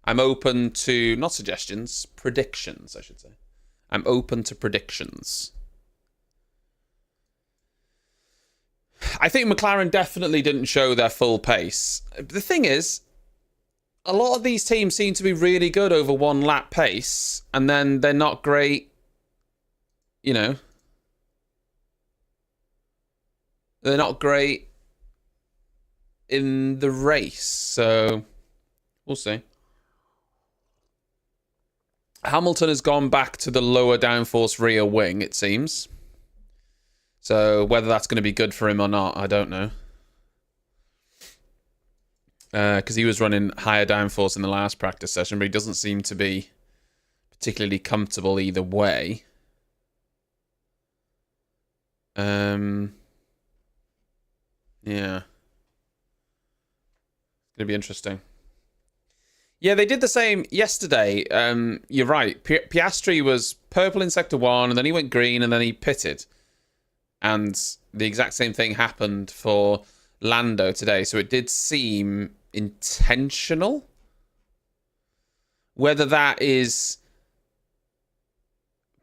I'm open to, not suggestions, predictions, I should say. I'm open to predictions. I think McLaren definitely didn't show their full pace. The thing is, a lot of these teams seem to be really good over one lap pace, and then they're not great, you know. They're not great in the race, so we'll see. Hamilton has gone back to the lower downforce rear wing, it seems. So whether that's going to be good for him or not, I don't know. Because he was running higher downforce in the last practice session, but he doesn't seem to be particularly comfortable either way. Yeah. It's going to be interesting. Yeah, they did the same yesterday. You're right. Piastri was purple in Sector 1, and then he went green, and then he pitted. And the exact same thing happened for Lando today. So it did seem intentional. Whether that is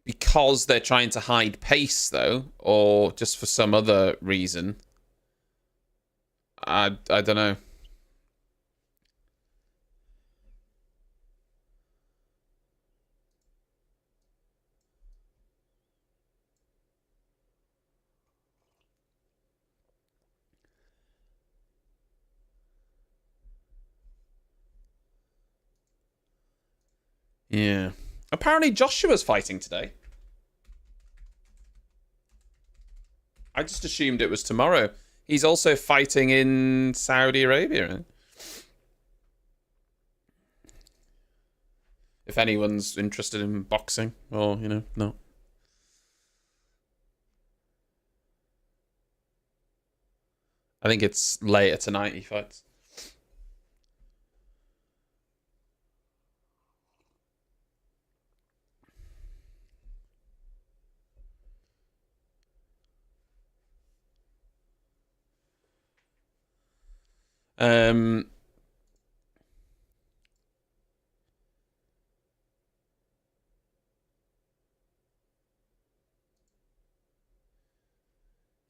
because they're trying to hide pace, though, or just for some other reason, I don't know. Yeah. Apparently Joshua's fighting today. I just assumed it was tomorrow. He's also fighting in Saudi Arabia. Right? If anyone's interested in boxing, or, you know, no. I think it's later tonight he fights.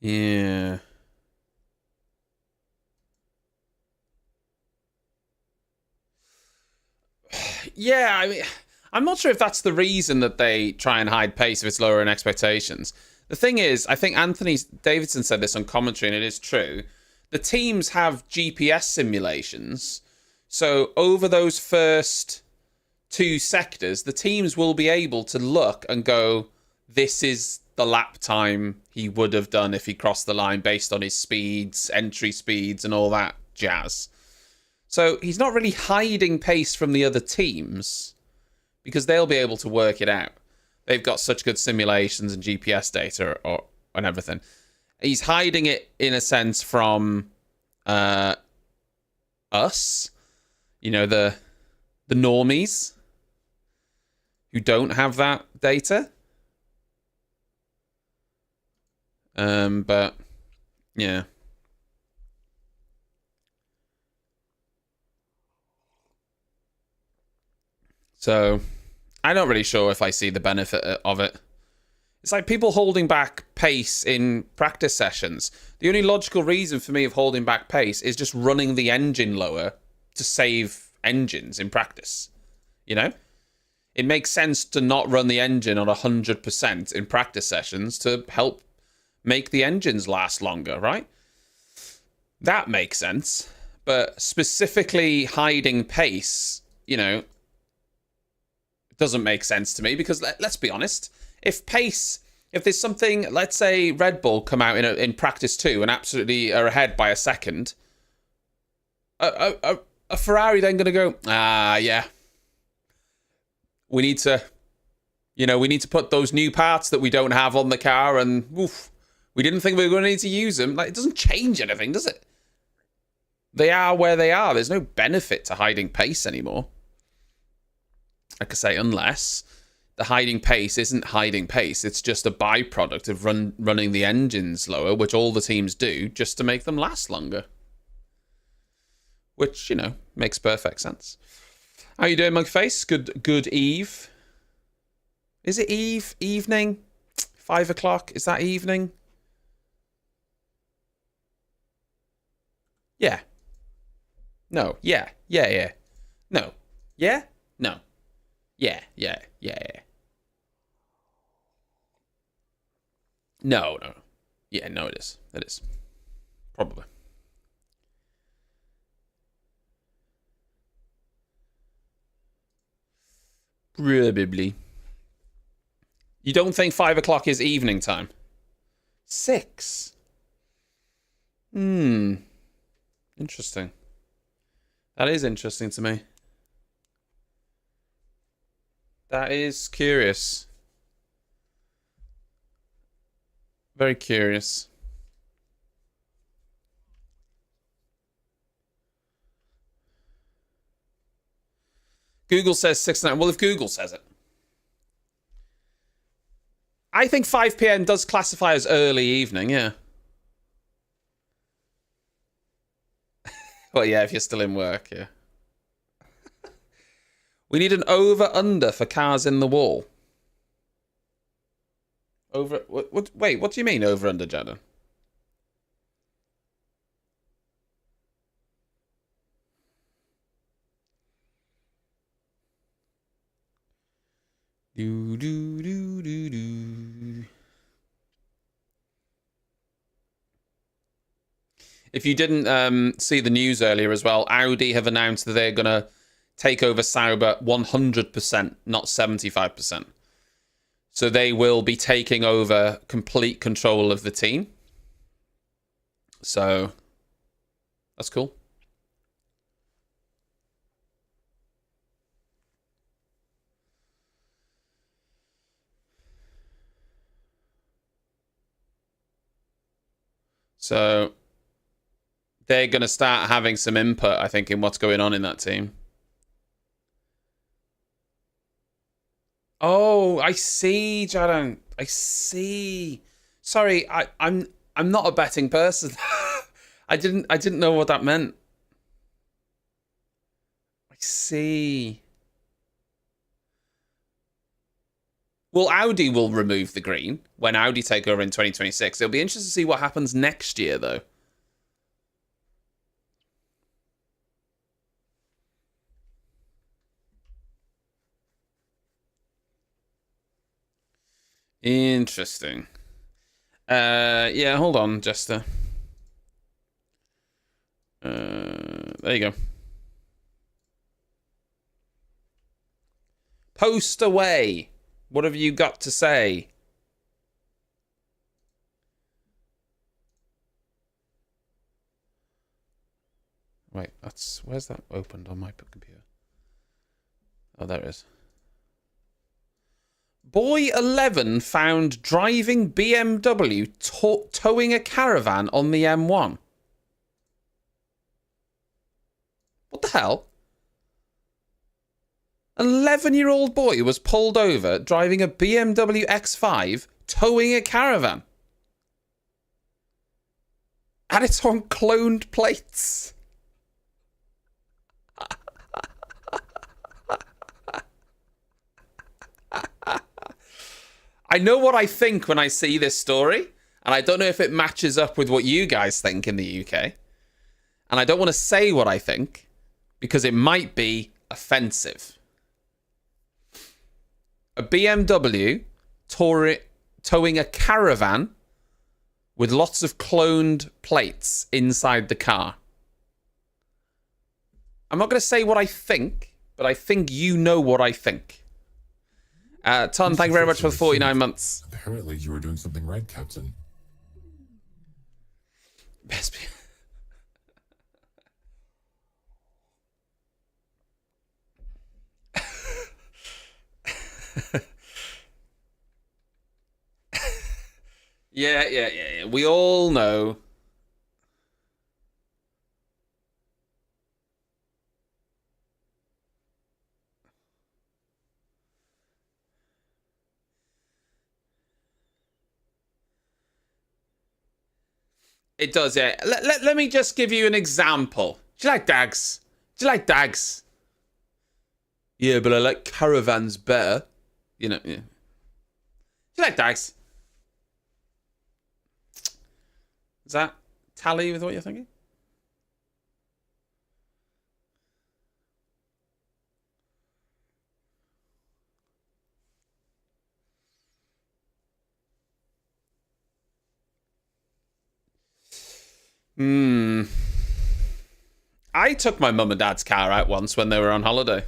Yeah. Yeah, I mean, I'm not sure if that's the reason that they try and hide pace if it's lower in expectations. The thing is, I think Anthony Davidson said this on commentary, and it is true. The teams have GPS simulations, so over those first two sectors, the teams will be able to look and go, this is the lap time he would have done if he crossed the line based on his speeds, entry speeds, and all that jazz. So he's not really hiding pace from the other teams because they'll be able to work it out. They've got such good simulations and GPS data and everything. He's hiding it, in a sense, from us, you know, the normies who don't have that data. But, yeah. So, I'm not really sure if I see the benefit of it. It's like people holding back pace in practice sessions. The only logical reason for me of holding back pace is just running the engine lower to save engines in practice. You know? It makes sense to not run the engine on 100% in practice sessions to help make the engines last longer, right? That makes sense. But specifically hiding pace, you know, doesn't make sense to me because let's be honest. If there's something, let's say Red Bull come out in practice 2 and absolutely are ahead by a second, a Ferrari then going to go, yeah, we need to put those new parts that we don't have on the car, and we didn't think we were going to need to use them. Like, it doesn't change anything, does it? They are where they are. There's no benefit to hiding pace anymore. Like I say, unless the hiding pace isn't hiding pace, it's just a byproduct of running the engines lower, which all the teams do, just to make them last longer. Which, you know, makes perfect sense. How you doing, Mugface? Good eve. Is it eve? Evening? 5 o'clock? Is that evening? Yeah. No. Yeah. Yeah. No. Yeah? No. Yeah. No. Yeah, no, it is. It is. Probably. Probably. You don't think 5 o'clock is evening time? 6? Interesting. That is interesting to me. That is curious. Very curious. Google says 6 9. Well, if Google says it. I think 5 p.m. does classify as early evening, yeah. Well, yeah, if you're still in work, yeah. We need an over-under for cars in the wall. Wait, what do you mean over-under, Jeddah? If you didn't see the news earlier as well, Audi have announced that they're going to take over Sauber 100%, not 75%. So they will be taking over complete control of the team. So that's cool. So they're going to start having some input, I think, in what's going on in that team. Oh, I see, Jadon. I see. Sorry, I'm not a betting person. I didn't know what that meant. I see. Well, Audi will remove the green when Audi take over in 2026. It'll be interesting to see what happens next year, though. Interesting. Yeah, hold on, Jester. There you go. Post away. What have you got to say? Wait, where's that opened on my computer? Oh, there it is. Boy 11 found driving BMW towing a caravan on the M1. What the hell? An 11-year-old boy was pulled over driving a BMW X5 towing a caravan. And it's on cloned plates. I know what I think when I see this story, and I don't know if it matches up with what you guys think in the UK. And I don't want to say what I think, because it might be offensive. A BMW towing a caravan with lots of cloned plates inside the car. I'm not going to say what I think, but I think you know what I think. Ton, thank you very much for the 49 months. Apparently you were doing something right, Captain. Best be. Yeah. We all know. It does, yeah. Let me just give you an example. Do you like Dags? Yeah, but I like caravans better. You know, yeah. Do you like dice? Does that tally with what you're thinking? I took my mum and dad's car out once when they were on holiday.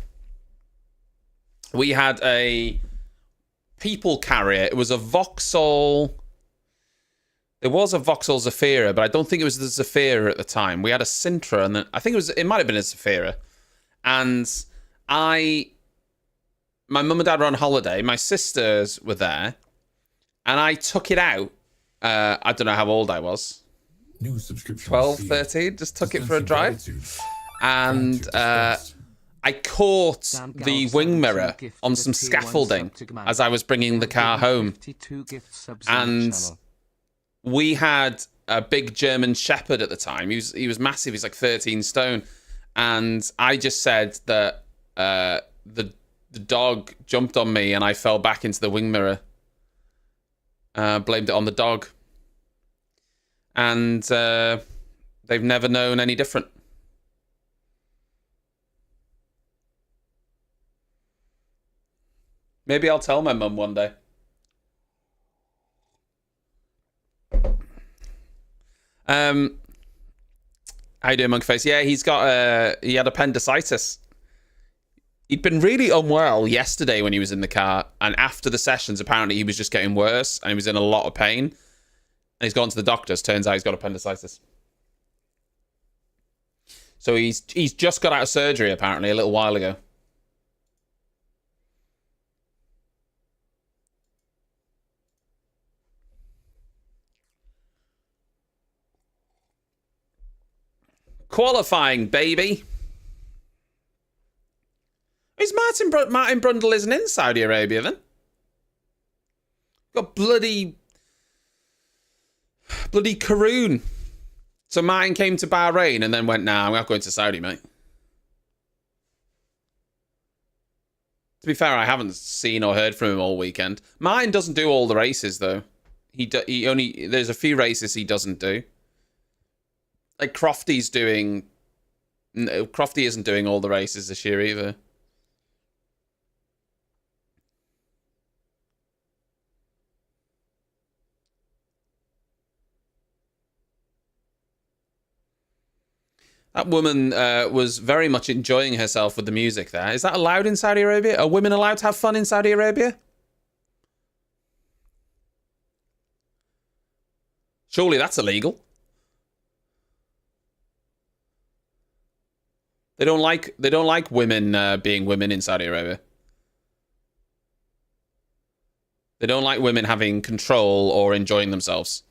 We had a people carrier. It was a Vauxhall. There was a Vauxhall Zafira, but I don't think it was the Zafira at the time. We had a Sintra, and then I think it might have been a Zafira. And my mum and dad were on holiday. My sisters were there, and I took it out. I don't know how old I was. New subscription 12, received. 13, just took it for a Dispense drive. gratitude. And Gratitude dispersed. I caught the wing mirror on some scaffolding as I was bringing the car home. And we had a big German Shepherd at the time. He was massive. He's like 13 stone. And I just said that the dog jumped on me and I fell back into the wing mirror. Blamed it on the dog. And they've never known any different. Maybe I'll tell my mum one day. How you doing, Monkeyface? Yeah, he had appendicitis. He'd been really unwell yesterday when he was in the car, and after the sessions, apparently he was just getting worse, and he was in a lot of pain. And he's gone to the doctors. Turns out he's got appendicitis. So he's just got out of surgery, apparently, a little while ago. Qualifying, baby. Is Martin Brundle isn't in Saudi Arabia then? Got bloody Karoon. So Martin came to Bahrain and then went, nah, I'm not going to Saudi, mate. To be fair, I haven't seen or heard from him all weekend. Martin doesn't do all the races though. He only there's a few races he doesn't do. Like Crofty isn't doing all the races this year either. That woman was very much enjoying herself with the music there. Is that allowed in Saudi Arabia? Are women allowed to have fun in Saudi Arabia? Surely that's illegal. They don't like women being women in Saudi Arabia. They don't like women having control or enjoying themselves.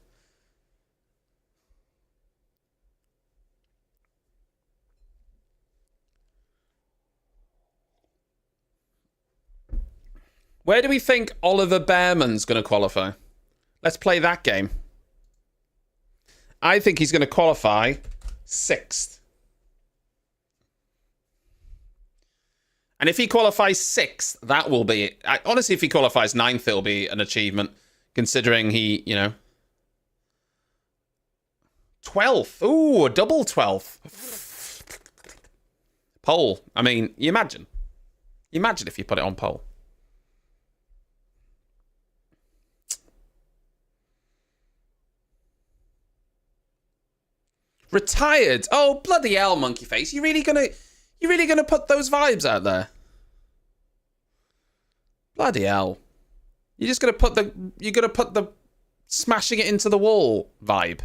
Where do we think Oliver Bearman's going to qualify? Let's play that game. I think he's going to qualify 6th. And if he qualifies 6th, that will be it. Honestly, if he qualifies 9th, it'll be an achievement, considering he, 12th. Ooh, a double 12th. Pole. I mean, you imagine. Imagine if you put it on pole. Retired. Oh, bloody hell, Monkeyface. You really gonna put those vibes out there? Bloody hell. You're gonna put the smashing it into the wall vibe.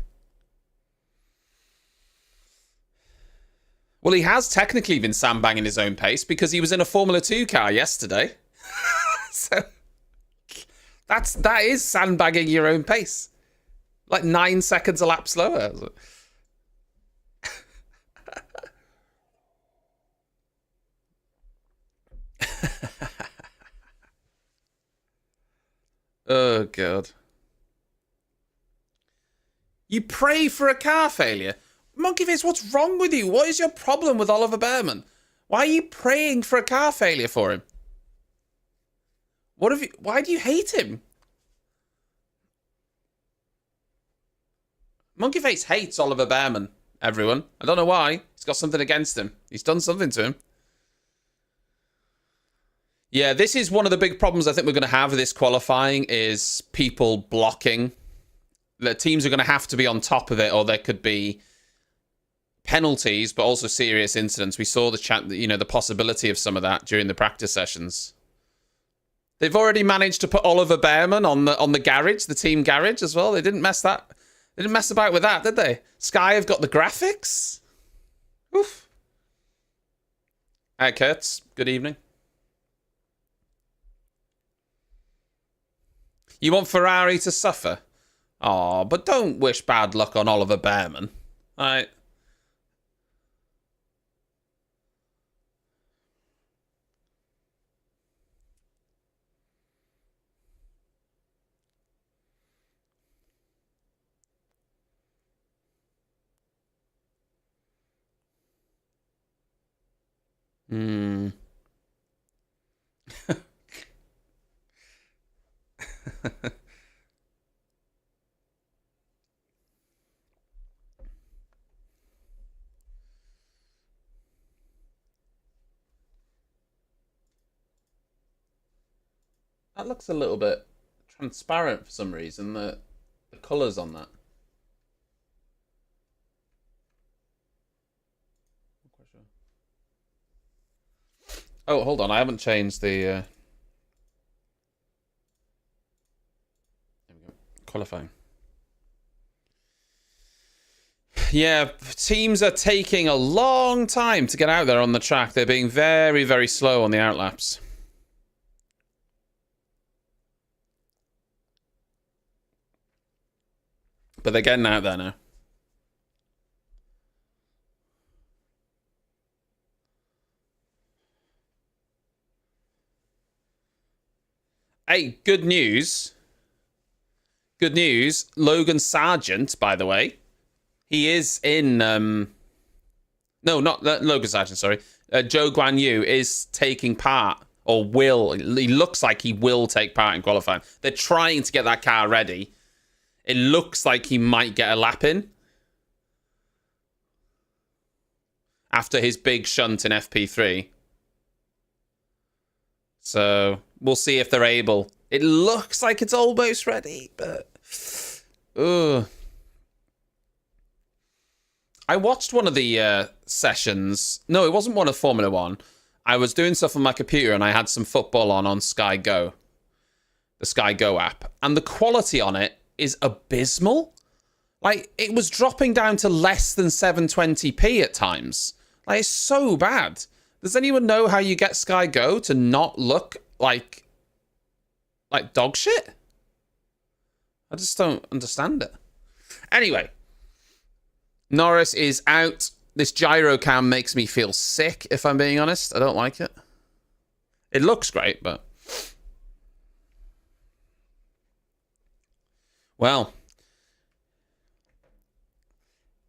Well, he has technically been sandbagging his own pace because he was in a Formula 2 car yesterday. So that is sandbagging your own pace. Like 9 seconds a lap slower. Oh, God. You pray for a car failure? Monkeyface, what's wrong with you? What is your problem with Oliver Bearman? Why are you praying for a car failure for him? What have you? Why do you hate him? Monkeyface hates Oliver Bearman, everyone. I don't know why. He's got something against him. He's done something to him. Yeah, this is one of the big problems I think we're going to have with this qualifying is people blocking. The teams are going to have to be on top of it, or there could be penalties, but also serious incidents. We saw the possibility of some of that during the practice sessions. They've already managed to put Oliver Bearman on the garage, the team garage as well. They didn't mess about with that, did they? Sky have got the graphics. Oof. Hi, Kurtz. Good evening. You want Ferrari to suffer? Oh, but don't wish bad luck on Oliver Bearman. All right. That looks a little bit transparent for some reason, the colours on that. Oh, hold on, I haven't changed the... There we go. Qualifying. Yeah, teams are taking a long time to get out there on the track. They're being very, very slow on the outlaps. But they're getting out there now. Hey, good news. Good news. Logan Sargent, by the way. He is in... No, not Logan Sargent, sorry. Zhou Guanyu is taking part, or will. He looks like he will take part in qualifying. They're trying to get that car ready. It looks like he might get a lap in after his big shunt in FP3. So we'll see if they're able. It looks like it's almost ready, but... Ugh. I watched one of the sessions. No, it wasn't one of Formula 1. I was doing stuff on my computer and I had some football on Sky Go. The Sky Go app. And the quality on it is abysmal. Like, it was dropping down to less than 720p at times. Like, it's so bad. Does anyone know how you get Sky Go to not look like dog shit? I just don't understand it. Anyway, Norris is out. This gyro cam makes me feel sick, if I'm being honest. I don't like it. It looks great, but... Well,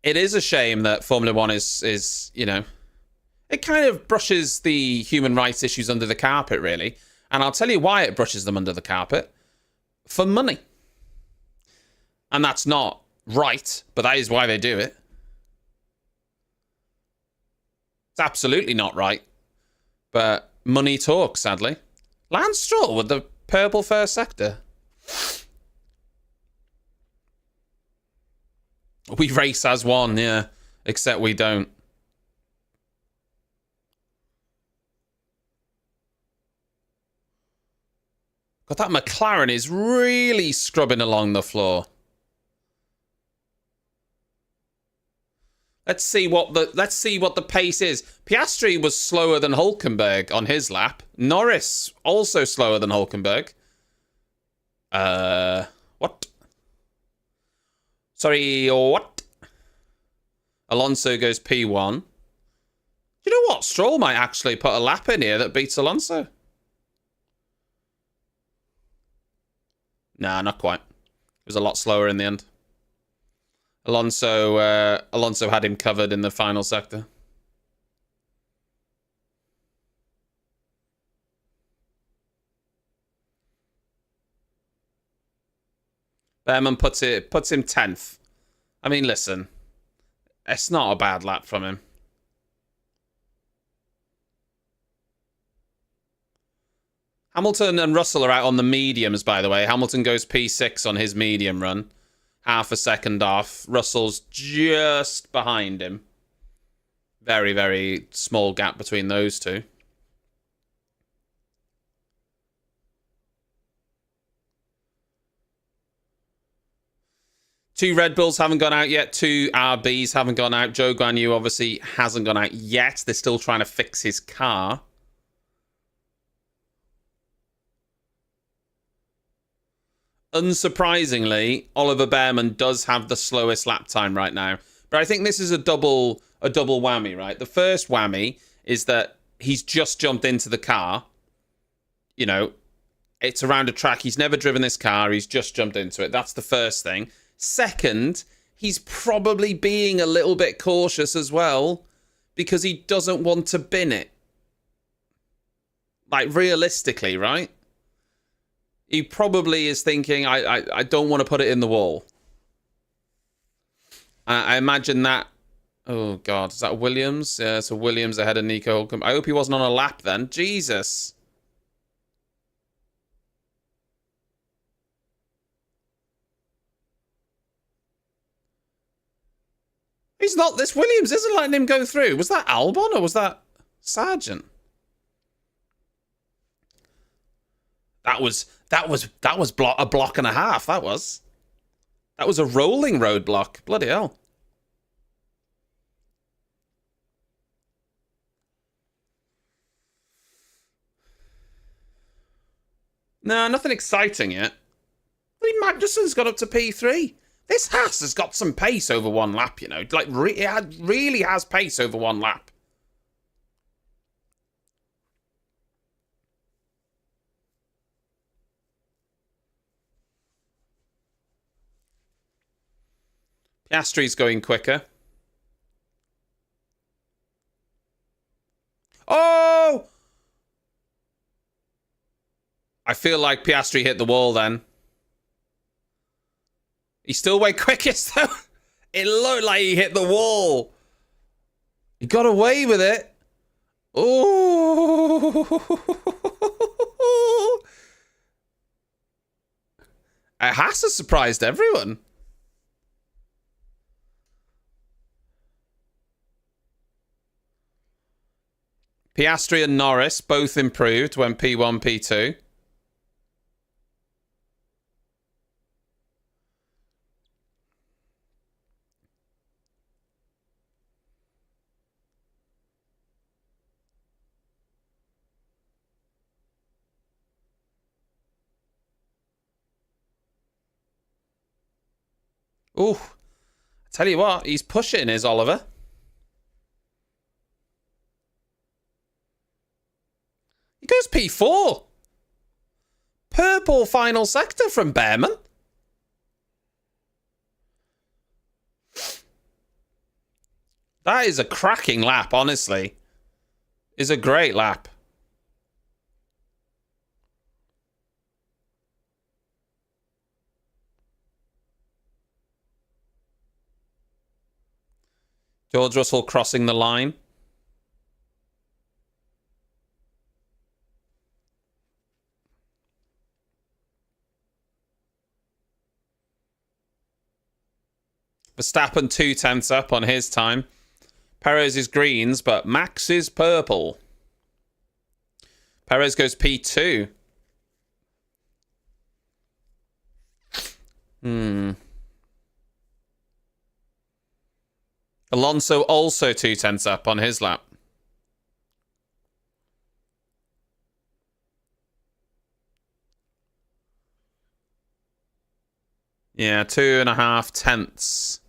it is a shame that Formula 1 is, you know, it kind of brushes the human rights issues under the carpet, really. And I'll tell you why it brushes them under the carpet. For money. And that's not right, but that is why they do it. It's absolutely not right. But money talks, sadly. Lance Stroll with the purple first sector. We race as one, yeah. Except we don't. God, that McLaren is really scrubbing along the floor. Let's see what the pace is. Piastri was slower than Hülkenberg on his lap. Norris also slower than Hülkenberg. What? Sorry, what? Alonso goes P1. You know what? Stroll might actually put a lap in here that beats Alonso. Nah, not quite. It was a lot slower in the end. Alonso had him covered in the final sector. Bearman puts him 10th. I mean, listen, it's not a bad lap from him. Hamilton and Russell are out on the mediums, by the way. Hamilton goes P6 on his medium run. Half a second off. Russell's just behind him. Very, very small gap between those two. Two Red Bulls haven't gone out yet. Two RBs haven't gone out. Zhou Guanyu obviously hasn't gone out yet. They're still trying to fix his car. Unsurprisingly, Oliver Bearman does have the slowest lap time right now. But I think this is a double whammy, right? The first whammy is that he's just jumped into the car. You know, it's around a track. He's never driven this car. He's just jumped into it. That's the first thing. Second, he's probably being a little bit cautious as well because he doesn't want to bin it. Like, realistically, right? He probably is thinking, I don't want to put it in the wall. I imagine that... Oh, God. Is that Williams? Yeah, so Williams ahead of Nico Holcomb. I hope he wasn't on a lap then. Jesus. He's not... This Williams isn't letting him go through. Was that Albon or was that Sargent? That was a block and a half. That was a rolling roadblock. Bloody hell. No, nothing exciting yet. Magnussen's got up to P3. This Haas has got some pace over one lap, you know. Like, it really has pace over one lap. Piastri's going quicker. Oh! I feel like Piastri hit the wall then. He's still way quickest though. It looked like he hit the wall. He got away with it. Oh! Haas has surprised everyone. Piastri and Norris both improved when P1, P2. Ooh, I tell you what, he's pushing, is Oliver. He goes P4. Purple final sector from Bearman. That is a cracking lap, honestly. Is a great lap. George Russell crossing the line. Verstappen 2/10 up on his time. Perez is greens, but Max is purple. Perez goes P2. Alonso also 2/10 up on his lap. Yeah, 2.5 tenths.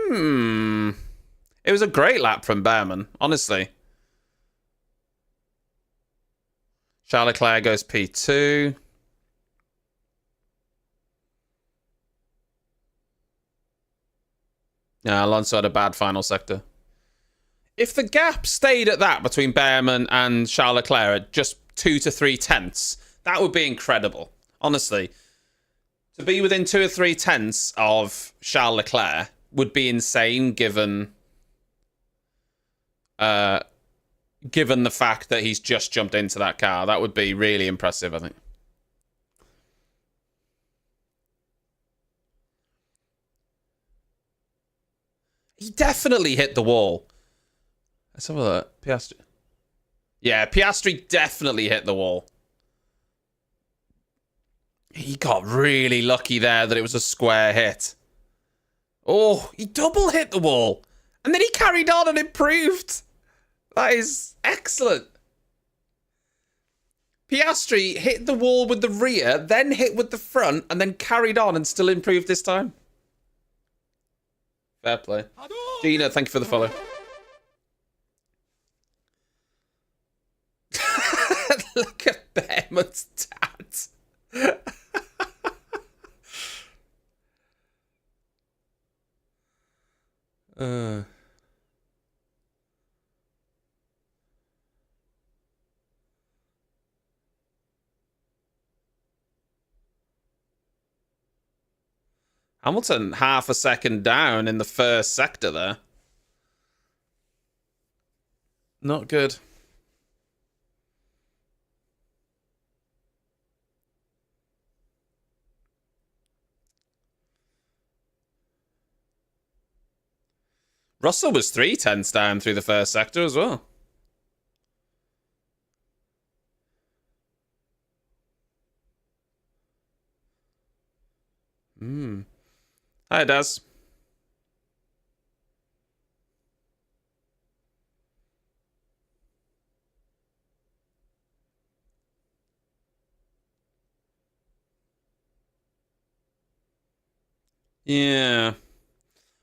It was a great lap from Bearman, honestly. Charles Leclerc goes P2. Yeah, Alonso had a bad final sector. If the gap stayed at that between Bearman and Charles Leclerc at just 2 to 3 tenths, that would be incredible. Honestly. To be within 2 or 3 tenths of Charles Leclerc would be insane, given given the fact that he's just jumped into that car. That would be really impressive, I think. He definitely hit the wall. Let's have a look. Piastri. Yeah, Piastri definitely hit the wall. He got really lucky there that it was a square hit. Oh, he double hit the wall. And then he carried on and improved. That is excellent. Piastri hit the wall with the rear, then hit with the front, and then carried on and still improved this time. Fair play. Gina, thank you for the follow. Look at Bearman's dad. Hamilton half a second down in the first sector there. Not good. Russell was 3 tenths down through the first sector as well. Hi, Daz. Yeah.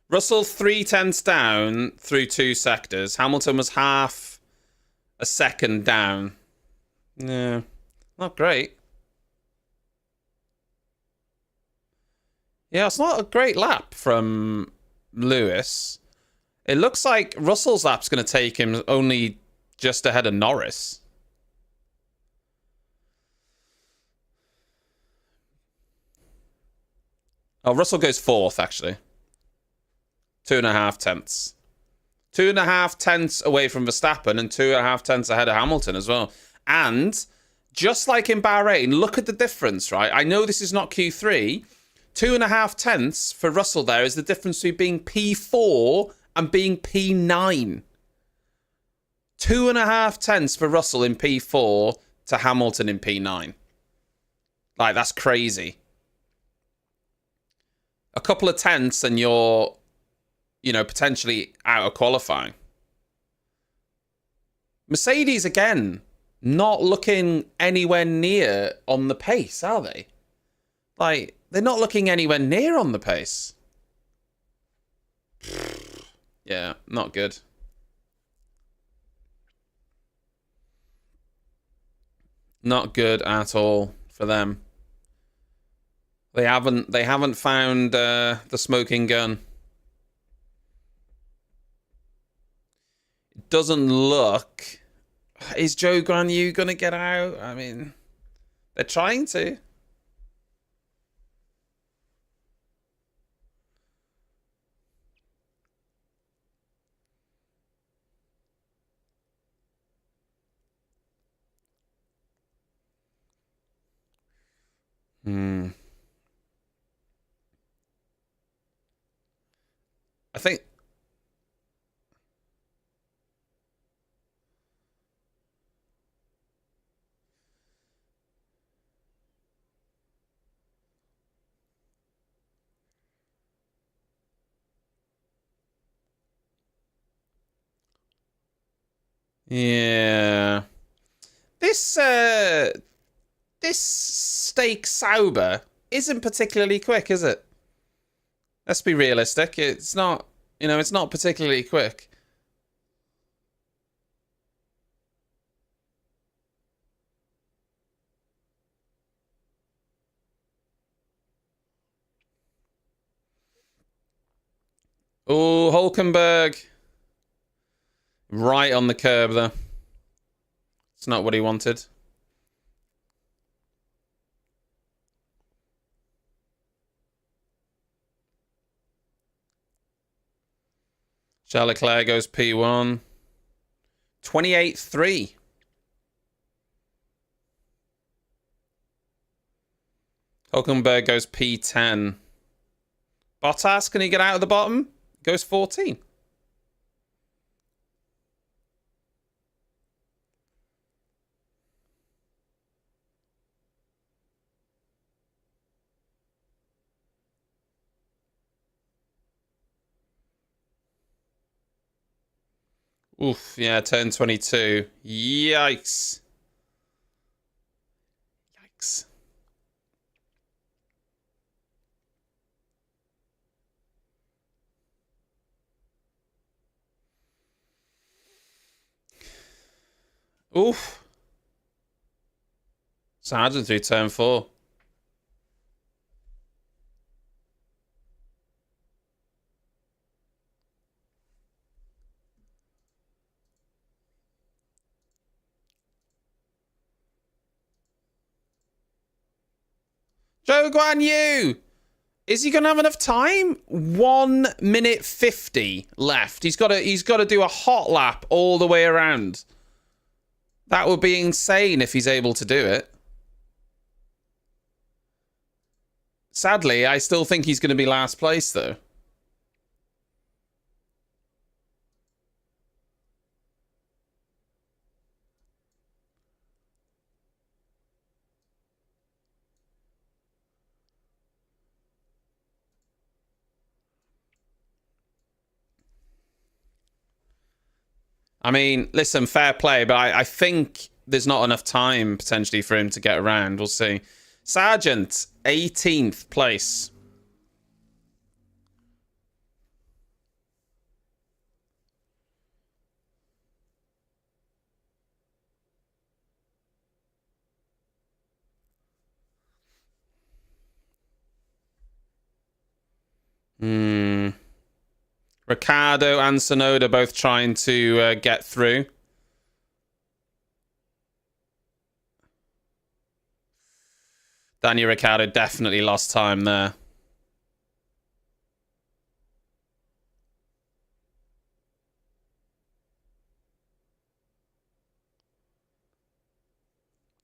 Russell 3 tenths down through 2 sectors. Hamilton was half a second down. Yeah. Not great. Yeah, it's not a great lap from Lewis. It looks like Russell's lap's going to take him only just ahead of Norris. Oh, Russell goes 4th, actually. 2.5 tenths. 2.5 tenths away from Verstappen and 2.5 tenths ahead of Hamilton as well. And just like in Bahrain, look at the difference, right? I know this is not Q3. 2.5 tenths for Russell there is the difference between being P4 and being P9. 2.5 tenths for Russell in P4 to Hamilton in P9. Like, that's crazy. A couple of tenths and you're, you know, potentially out of qualifying. Mercedes, again, not looking anywhere near on the pace, are they? Like, they're not looking anywhere near on the pace. Yeah, not good. Not good at all for them. They haven't found the smoking gun. It doesn't look. Is Joe Granu gonna get out? I mean, they're trying to. I think. Yeah. This steak Sauber isn't particularly quick, is it? Let's be realistic. It's not, you know, it's not particularly quick. Oh, Hulkenberg. Right on the curb there. It's not what he wanted. Charles Leclerc goes P1. 28-3. Hulkenberg goes P10. Bottas, can he get out of the bottom? Goes 14. Oof, yeah, turn 22. Yikes. Yikes. Oof. Sargent through turn 4. Zhou Guanyu! Is he going to have enough time? 1 minute 50 left. He's got to do a hot lap all the way around. That would be insane if he's able to do it. Sadly, I still think he's going to be last place, though. I mean, listen, fair play, but I think there's not enough time potentially for him to get around. We'll see. Sargent, 18th place. Ricciardo and Tsunoda both trying to get through. Daniel Ricciardo definitely lost time there.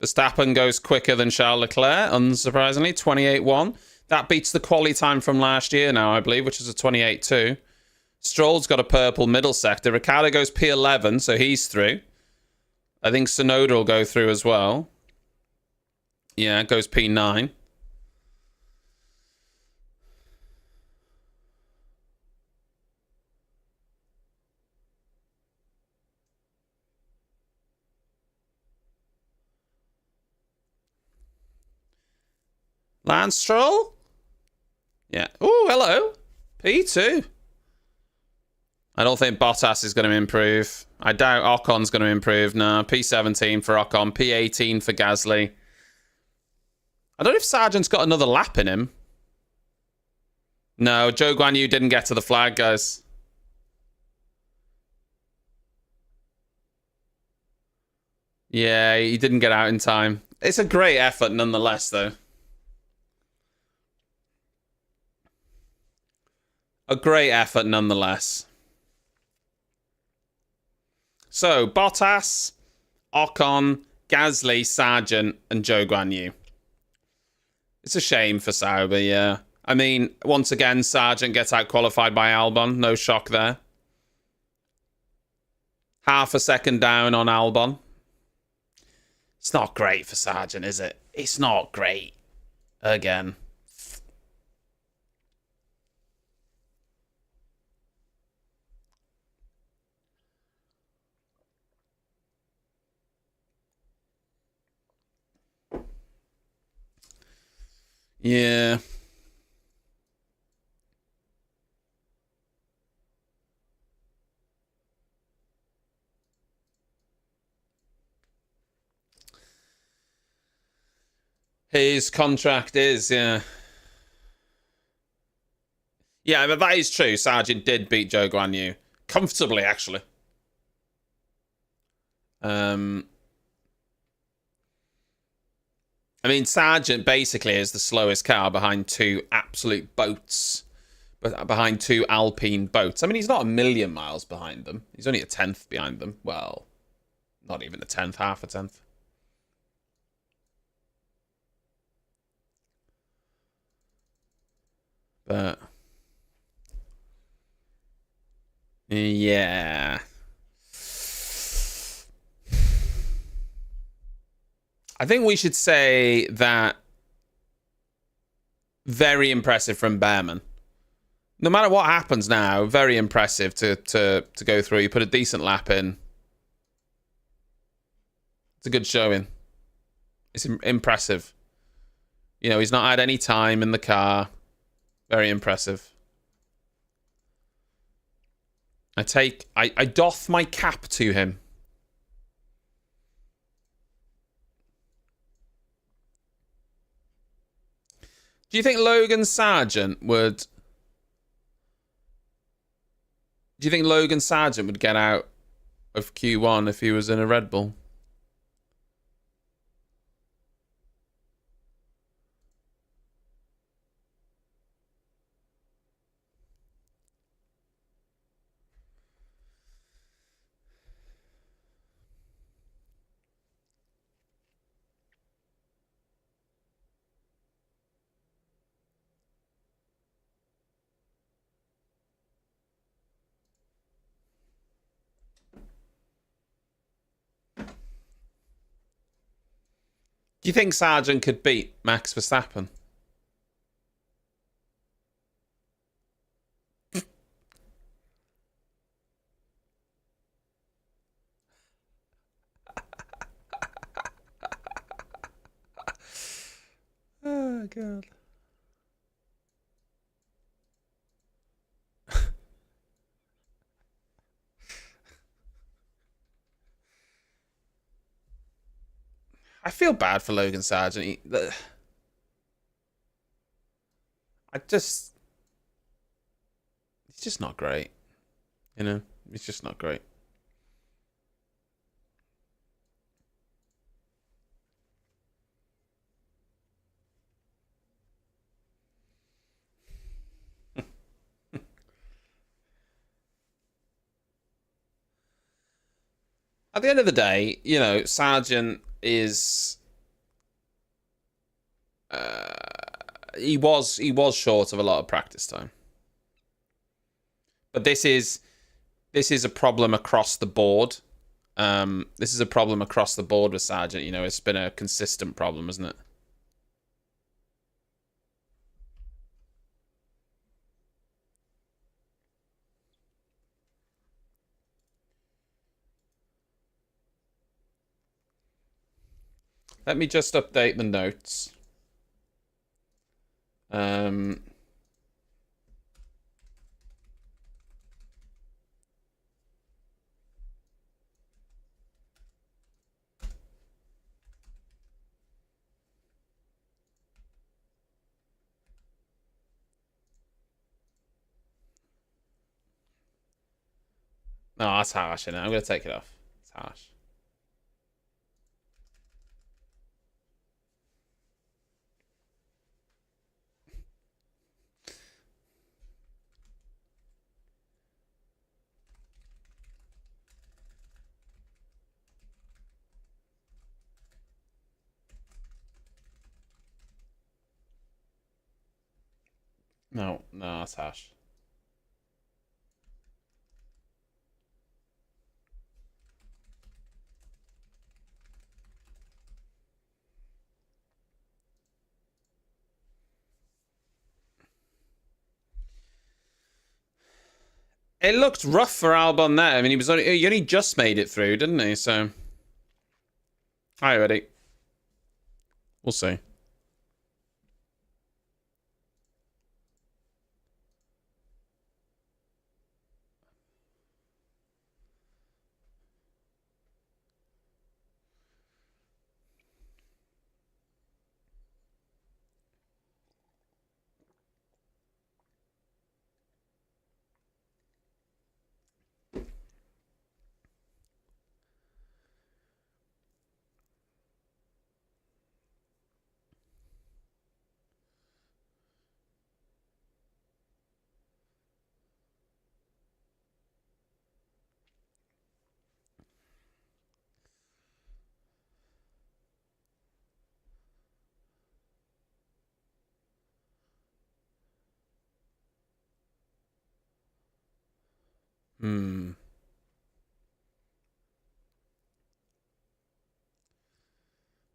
Verstappen goes quicker than Charles Leclerc, unsurprisingly, 28-1. That beats the quali time from last year now, I believe, which is a 28-2. Stroll's got a purple middle sector. Ricciardo goes P11, so he's through. I think Tsunoda will go through as well. Yeah, goes P9. Lance Stroll? Yeah. Oh, hello. P2. I don't think Bottas is going to improve. I doubt Ocon's going to improve. No, P17 for Ocon. P18 for Gasly. I don't know if Sargent's got another lap in him. No, Zhou Guanyu didn't get to the flag, guys. Yeah, he didn't get out in time. It's a great effort nonetheless, though. A great effort nonetheless. So, Bottas, Ocon, Gasly, Sargent, and Zhou Guanyu. It's a shame for Sauber, yeah. I mean, once again, Sargent gets out-qualified by Albon. No shock there. Half a second down on Albon. It's not great for Sargent, is it? It's not great. Again. Yeah. His contract is, yeah. Yeah, but that is true. Sargent did beat Zhou Guanyu. Comfortably, actually. I mean, Sargent basically is the slowest car behind two absolute boats. but behind two Alpine boats. I mean, he's not a million miles behind them. He's only a tenth behind them. Well, not even a tenth, half a tenth. But yeah. I think we should say that very impressive from Bearman. No matter what happens now, very impressive to go through. You put a decent lap in. It's a good showing. It's impressive. You know, he's not had any time in the car. Very impressive. I doff my cap to him. Do you think Logan Sargent would... Do you think Logan Sargent would get out of Q1 if he was in a Red Bull? Do you think Sargent could beat Max Verstappen? Oh, God. I feel bad for Logan Sargent. He's just not great. You know, he's just not great. At the end of the day, you know, Sargent is he was short of a lot of practice time. But this is a problem across the board. This is a problem across the board with Sargent. You know, it's been a consistent problem, isn't it? Let me just update the notes. No, that's harsh, isn't it? I'm going to take it off. It's harsh. No, that's harsh. It looked rough for Albon there. I mean, he only just made it through, didn't he? So, hi, ready. We'll see. Hmm.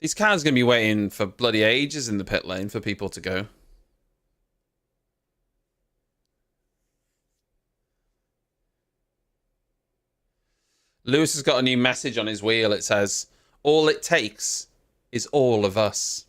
These cars are going to be waiting for bloody ages in the pit lane for people to go. Lewis has got a new message on his wheel. It says, all it takes is all of us.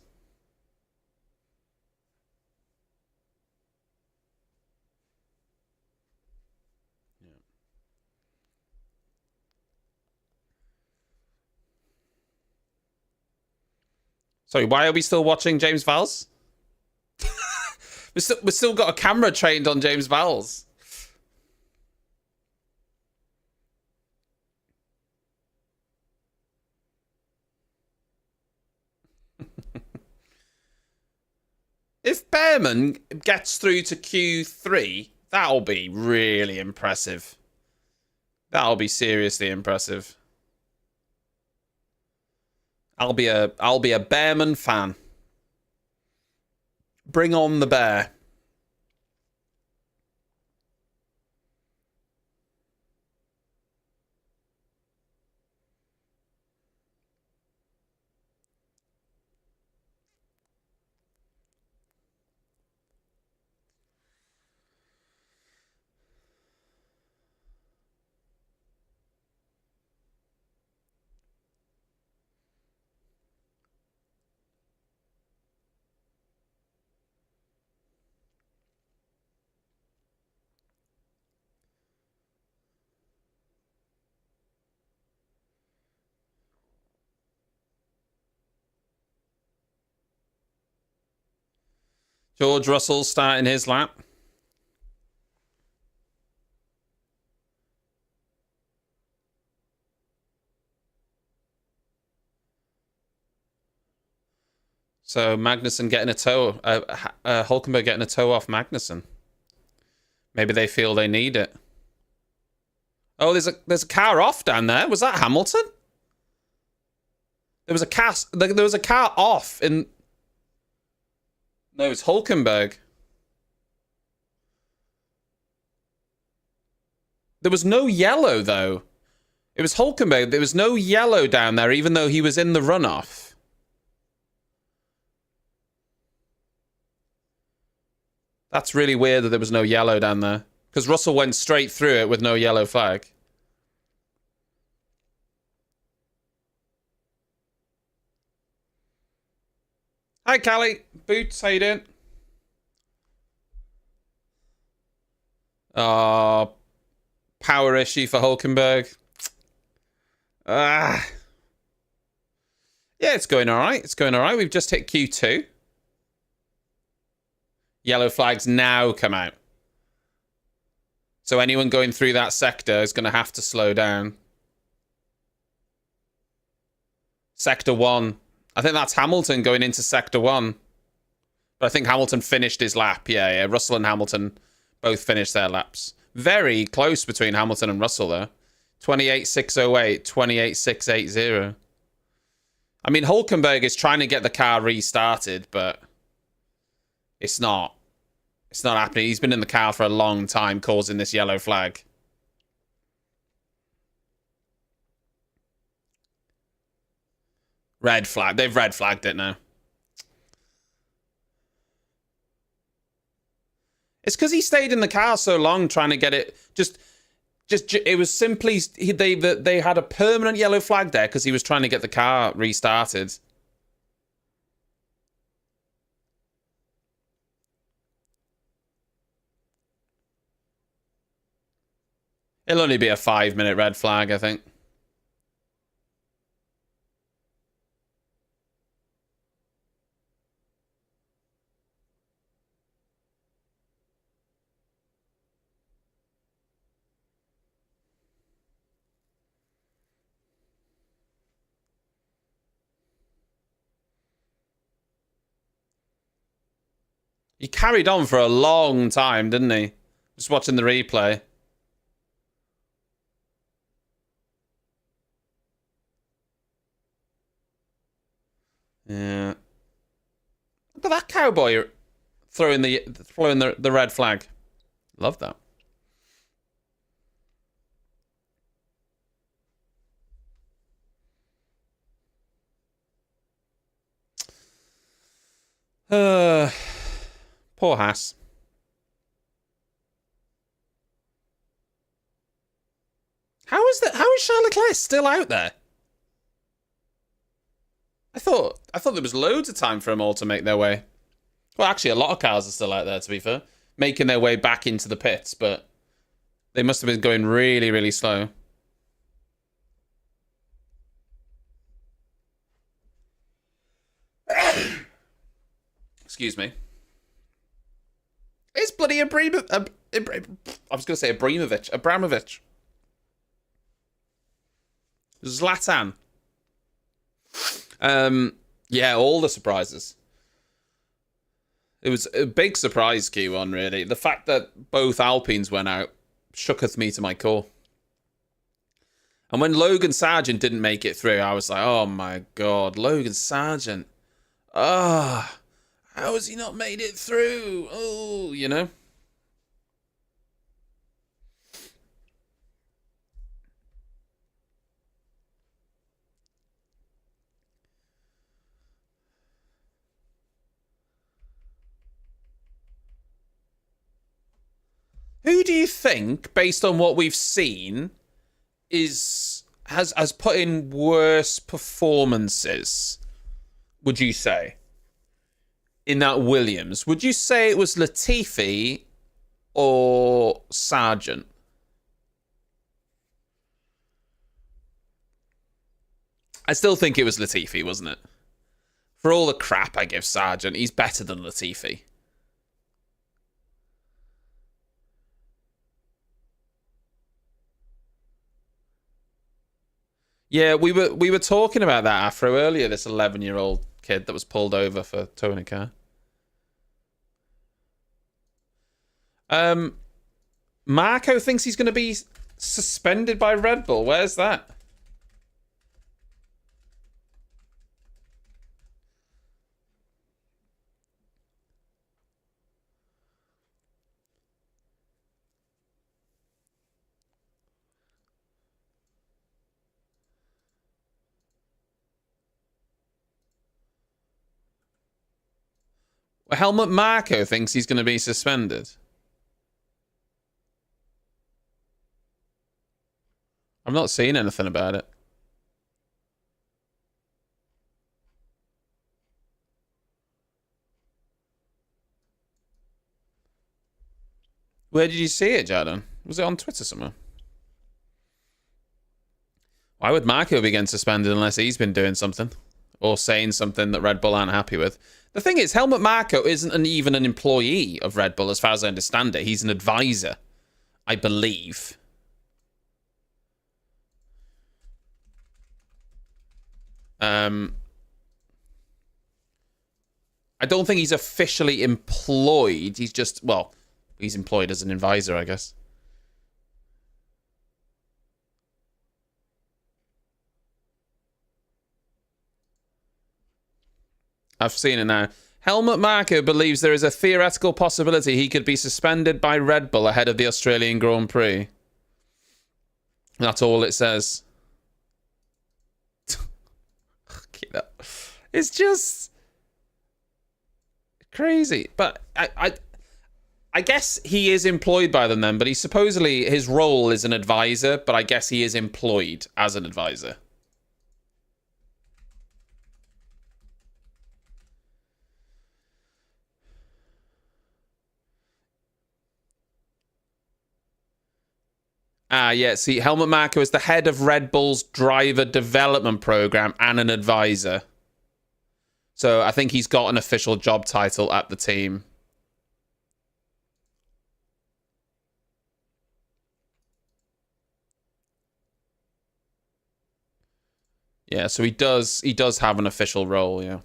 Sorry, why are we still watching James Valls? We've still got a camera trained on James Valls. If Bearman gets through to Q3, that'll be really impressive. That'll be seriously impressive. I'll be a Bearman fan. Bring on the bear. George Russell starting his lap. So Magnussen getting a toe, Hulkenberg getting a toe off Magnussen. Maybe they feel they need it. Oh, there's a car off down there. Was that Hamilton? There was a car off in. No, it's Hulkenberg. There was no yellow though. It was Hulkenberg. There was no yellow down there, even though he was in the runoff. That's really weird that there was no yellow down there. Because Russell went straight through it with no yellow flag. Hi, Callie. Boots, how you doing? Oh, power issue for Hulkenberg. Yeah, it's going all right. It's going all right. We've just hit Q2. Yellow flags now come out. So anyone going through that sector is going to have to slow down. Sector 1. I think that's Hamilton going into Sector 1. But I think Hamilton finished his lap. Yeah. Russell and Hamilton both finished their laps. Very close between Hamilton and Russell, though. 28.608, 28.680. I mean, Hulkenberg is trying to get the car restarted, but it's not. It's not happening. He's been in the car for a long time, causing this yellow flag. Red flag. They've red flagged it now. It's because he stayed in the car so long trying to get it. Just it was simply they had a permanent yellow flag there because he was trying to get the car restarted. It'll only be a 5-minute red flag, I think. He carried on for a long time, didn't he? Just watching the replay. Yeah. Look at that cowboy throwing the red flag. Love that. Poor Haas. How is Charles Leclerc still out there? I thought there was loads of time for them all to make their way. Well, actually, a lot of cars are still out there, to be fair, making their way back into the pits, but they must have been going really, really slow. Excuse me. It's bloody Abramovich. I was going to say Abramovich. Zlatan. Yeah, all the surprises. It was a big surprise, Q1, really. The fact that both Alpines went out shooketh me to my core. And when Logan Sargent didn't make it through, I was like, oh my god, Logan Sargent. How has he not made it through? Oh, you know? Who do you think, based on what we've seen, has put in worse performances, would you say, in that Williams? Would you say it was Latifi or Sargent? I still think it was Latifi, wasn't it? For all the crap I give Sargent, he's better than Latifi. Yeah, we were talking about that Afro earlier, this 11-year-old kid that was pulled over for towing a car. Marco thinks he's going to be suspended by Red Bull. Where's that? Helmut Marko thinks he's going to be suspended. I'm not seeing anything about it. Where did you see it, Jordan? Was it on Twitter somewhere? Why would Marko be getting suspended unless he's been doing something? Or saying something that Red Bull aren't happy with? The thing is, Helmut Marko isn't even an employee of Red Bull, as far as I understand it. He's an advisor, I believe. I don't think he's officially employed. He's just, well, he's employed as an advisor, I guess. I've seen it now. Helmut Marko believes there is a theoretical possibility he could be suspended by Red Bull ahead of the Australian Grand Prix. That's all it says. It's just crazy. But I guess he is employed by them then, but he supposedly, his role is an advisor, but I guess he is employed as an advisor. Yeah, see, Helmut Marko is the head of Red Bull's driver development program and an advisor. So I think he's got an official job title at the team. Yeah, so he does have an official role, yeah.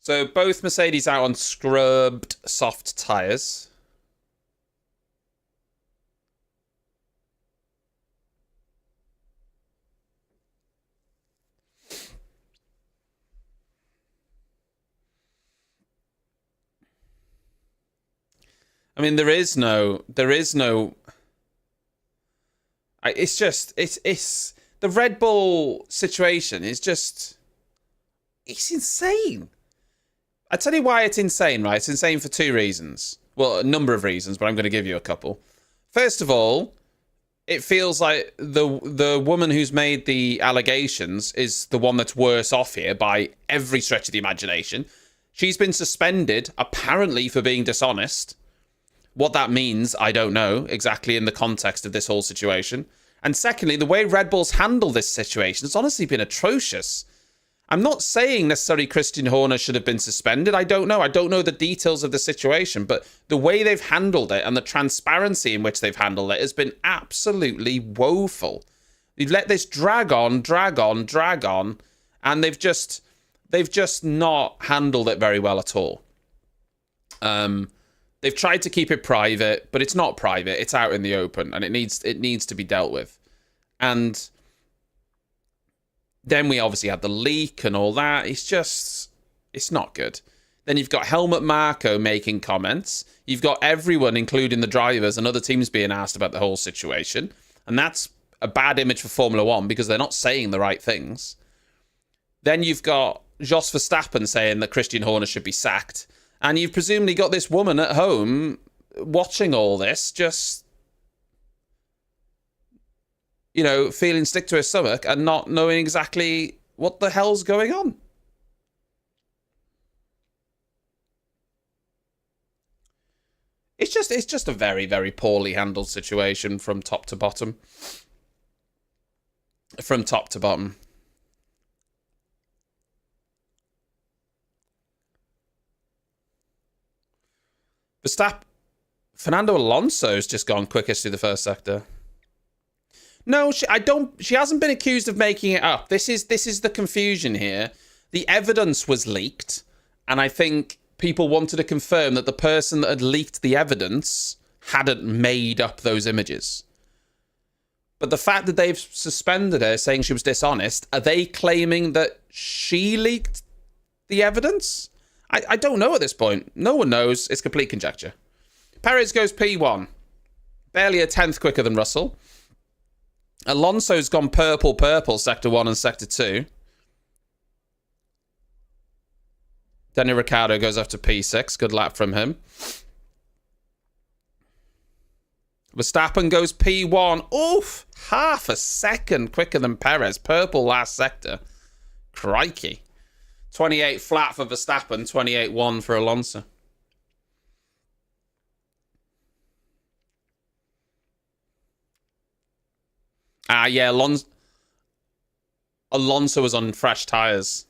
So both Mercedes out on scrubbed soft tyres. I mean, there is no. It's the Red Bull situation is just, it's insane. I tell you why it's insane, right? It's insane for two reasons. Well, a number of reasons, but I'm going to give you a couple. First of all, it feels like the woman who's made the allegations is the one that's worse off here by every stretch of the imagination. She's been suspended, apparently, for being dishonest. What that means, I don't know exactly in the context of this whole situation. And secondly, the way Red Bull's handled this situation has honestly been atrocious. I'm not saying necessarily Christian Horner should have been suspended. I don't know. I don't know the details of the situation, but the way they've handled it and the transparency in which they've handled it has been absolutely woeful. They've let this drag on, and they've just not handled it very well at all. They've tried to keep it private, but it's not private. It's out in the open, and it needs to be dealt with. And then we obviously had the leak and all that. It's not good. Then you've got Helmut Marko making comments. You've got everyone, including the drivers and other teams, being asked about the whole situation. And that's a bad image for Formula One because they're not saying the right things. Then you've got Jos Verstappen saying that Christian Horner should be sacked. And you've presumably got this woman at home watching all this, just, you know, feeling sick to her stomach and not knowing exactly what the hell's going on. It's just a very, very poorly handled situation from top to bottom. From top to bottom. Fernando Alonso's just gone quickest through the first sector. No, she hasn't been accused of making it up. This is the confusion here. The evidence was leaked, and I think people wanted to confirm that the person that had leaked the evidence hadn't made up those images. But the fact that they've suspended her, saying she was dishonest, are they claiming that she leaked the evidence? I don't know at this point. No one knows. It's complete conjecture. Perez goes P1. Barely a tenth quicker than Russell. Alonso's gone purple, sector 1 and sector 2. Daniel Ricciardo goes up to P6. Good lap from him. Verstappen goes P1. Oof! Half a second quicker than Perez. Purple last sector. Crikey. 28 flat for Verstappen. 28-1 for Alonso. Yeah, Alonso was on fresh tyres.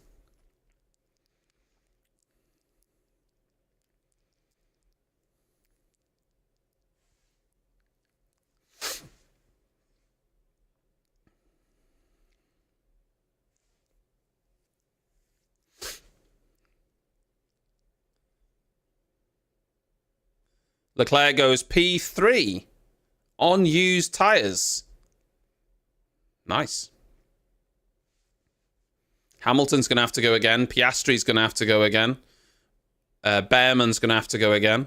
Leclerc goes P3 on used tyres. Nice. Hamilton's going to have to go again. Piastri's going to have to go again. Bearman's going to have to go again.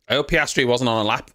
I hope Piastri wasn't on a lap.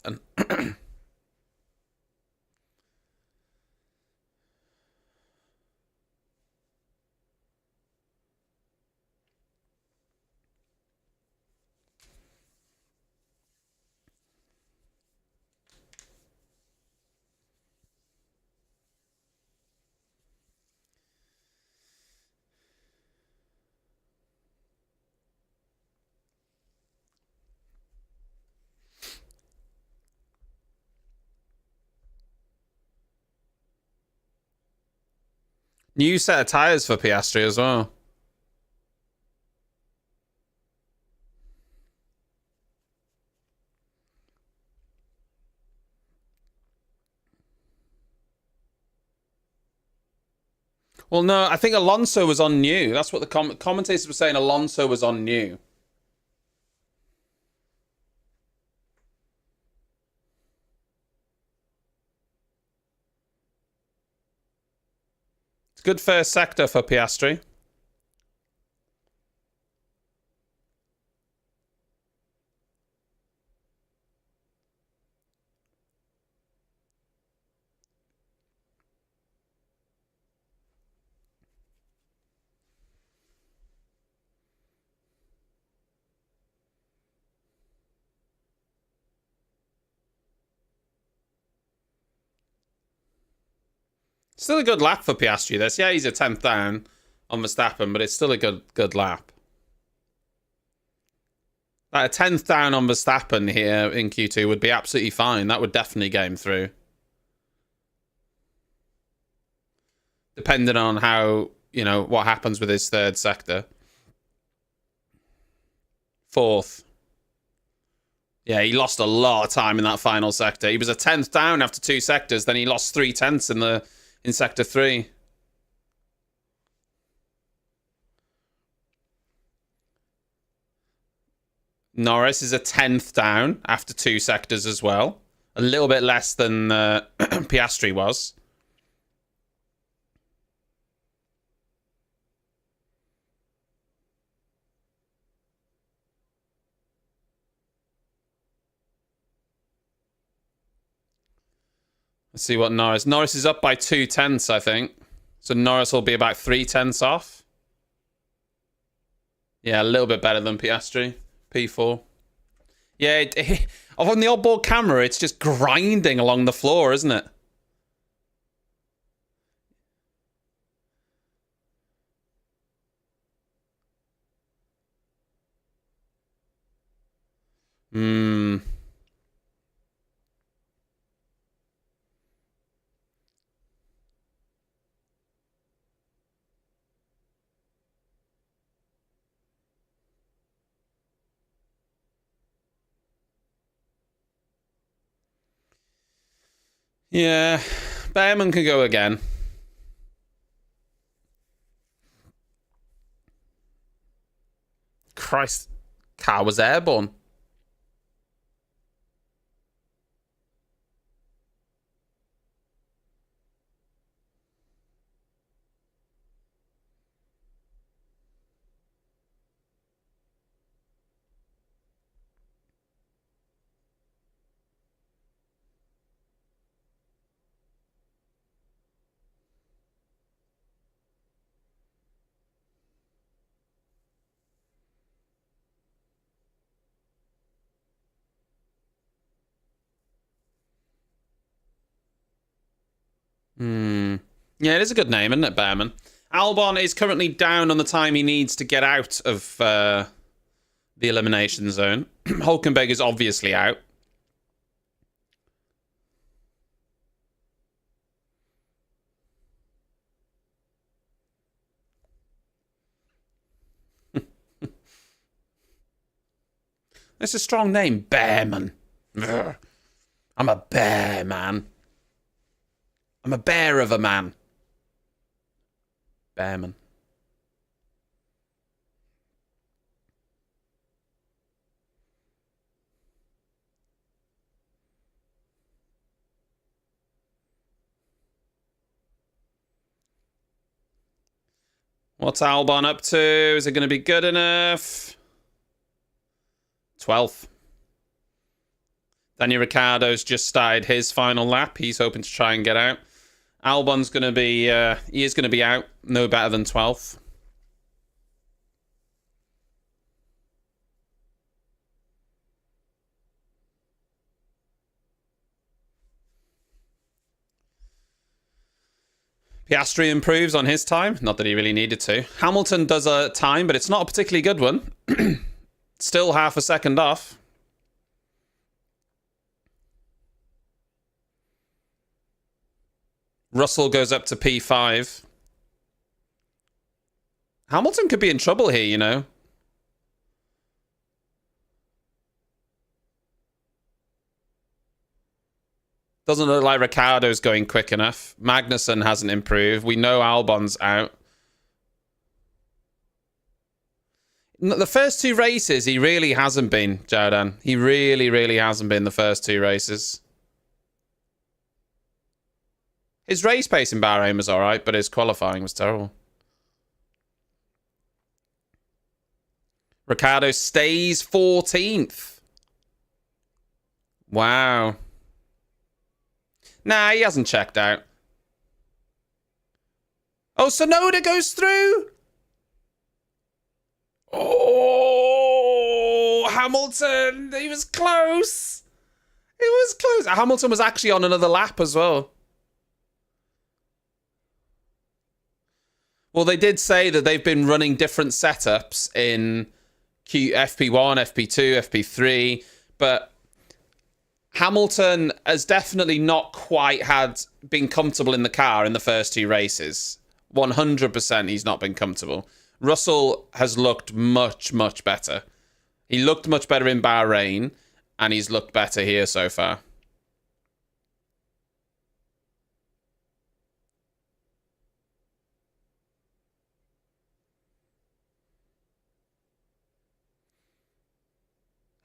New set of tyres for Piastri as well. Well, no, I think Alonso was on new. That's what the commentators were saying. Alonso was on new. Good first sector for Piastri. Still a good lap for Piastri, this. Yeah, he's a 10th down on Verstappen, but it's still a good lap. Like a 10th down on Verstappen here in Q2 would be absolutely fine. That would definitely get him through. Depending on how, you know, what happens with his third sector. 4th. Yeah, he lost a lot of time in that final sector. He was a 10th down after 2 sectors, then he lost 3/10 in sector 3. Norris is a 10th down after 2 sectors as well. A little bit less than Piastri was. Let's see what Norris... Norris is up by 2/10, I think. So Norris will be about 3/10 off. Yeah, a little bit better than Piastri. P4. Yeah, on the oddboard camera, it's just grinding along the floor, isn't it? Hmm. Yeah, Bearman can go again. Christ, car was airborne. Yeah, it is a good name, isn't it, Bearman? Albon is currently down on the time he needs to get out of the elimination zone. Hulkenberg is obviously out. It's a strong name, Bearman. I'm a bear, man. I'm a bear of a man. Bearman. What's Albon up to? Is it going to be good enough? 12th. Daniel Ricciardo's just started his final lap. He's hoping to try and get out. Albon's going to be... he is going to be out. No better than 12th. Piastri improves on his time. Not that he really needed to. Hamilton does a time, but it's not a particularly good one. Still half a second off. Russell goes up to P5. Hamilton could be in trouble here, you know. Doesn't look like Ricciardo's going quick enough. Magnussen hasn't improved. We know Albon's out. The first 2 races, he really hasn't been, Jordan. He really, really hasn't been the first 2 races. His race pace in Bahrain was all right, but his qualifying was terrible. Ricciardo stays 14th. Wow. Nah, he hasn't checked out. Oh, Sonoda goes through. Oh, Hamilton. He was close. It was close. Hamilton was actually on another lap as well. Well, they did say that they've been running different setups in FP1, FP2, FP3, but Hamilton has definitely not quite been comfortable in the car in the first 2 races. 100% he's not been comfortable. Russell has looked much, much better. He looked much better in Bahrain, and he's looked better here so far.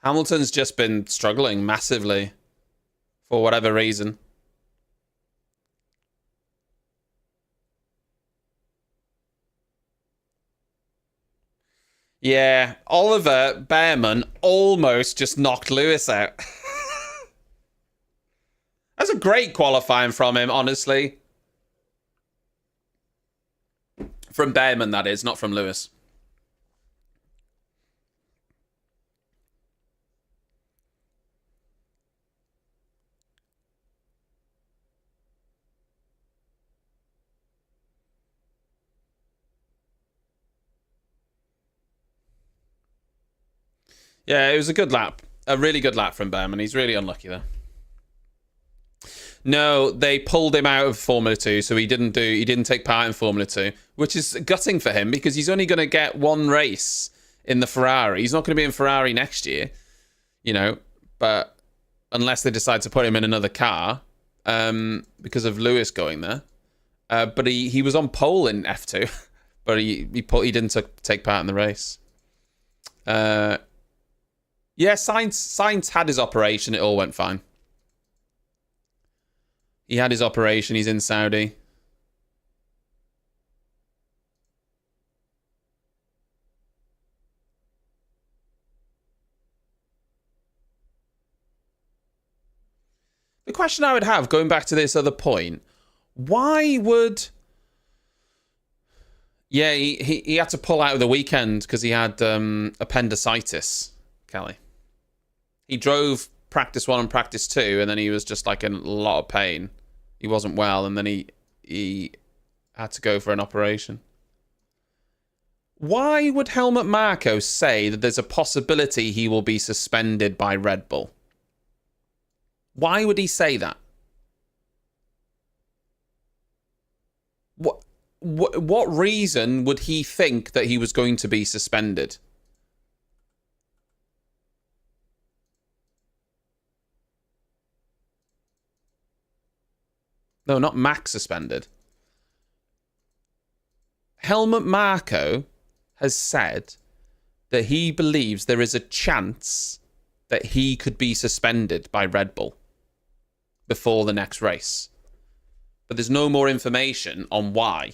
Hamilton's just been struggling massively for whatever reason. Yeah, Oliver Bearman almost just knocked Lewis out. That's a great qualifying from him, honestly. From Bearman, that is, not from Lewis. Yeah, it was a good lap. A really good lap from Bearman. He's really unlucky there. No, they pulled him out of Formula 2, so he didn't take part in Formula 2, which is gutting for him because he's only going to get 1 race in the Ferrari. He's not going to be in Ferrari next year, but unless they decide to put him in another car because of Lewis going there. But he was on pole in F2, but he didn't take part in the race. Yeah, Sainz had his operation. It all went fine. He had his operation. He's in Saudi. The question I would have, going back to this other point, why would... Yeah, he had to pull out of the weekend because he had appendicitis, Kelly. He drove practice 1 and practice 2, and then he was just like in a lot of pain. He wasn't well, and then he had to go for an operation. Why would Helmut Marko say that there's a possibility he will be suspended by Red Bull? Why would he say that? What reason would he think that he was going to be suspended? No, not Max suspended. Helmut Marko has said that he believes there is a chance that he could be suspended by Red Bull before the next race. But there's no more information on why.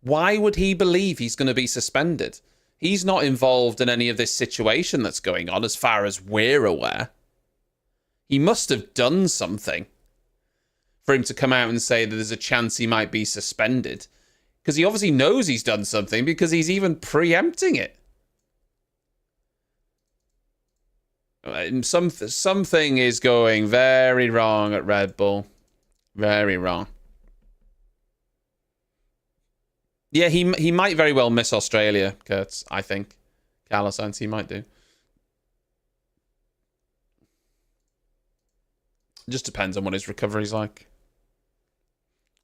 Why would he believe he's going to be suspended? He's not involved in any of this situation that's going on as far as we're aware. He must have done something for him to come out and say that there's a chance he might be suspended. Because he obviously knows he's done something because he's even preempting it. Something is going very wrong at Red Bull. Very wrong. Yeah, he might very well miss Australia, Kurtz, I think. Carlos Sainz, he might do. It just depends on what his recovery's like.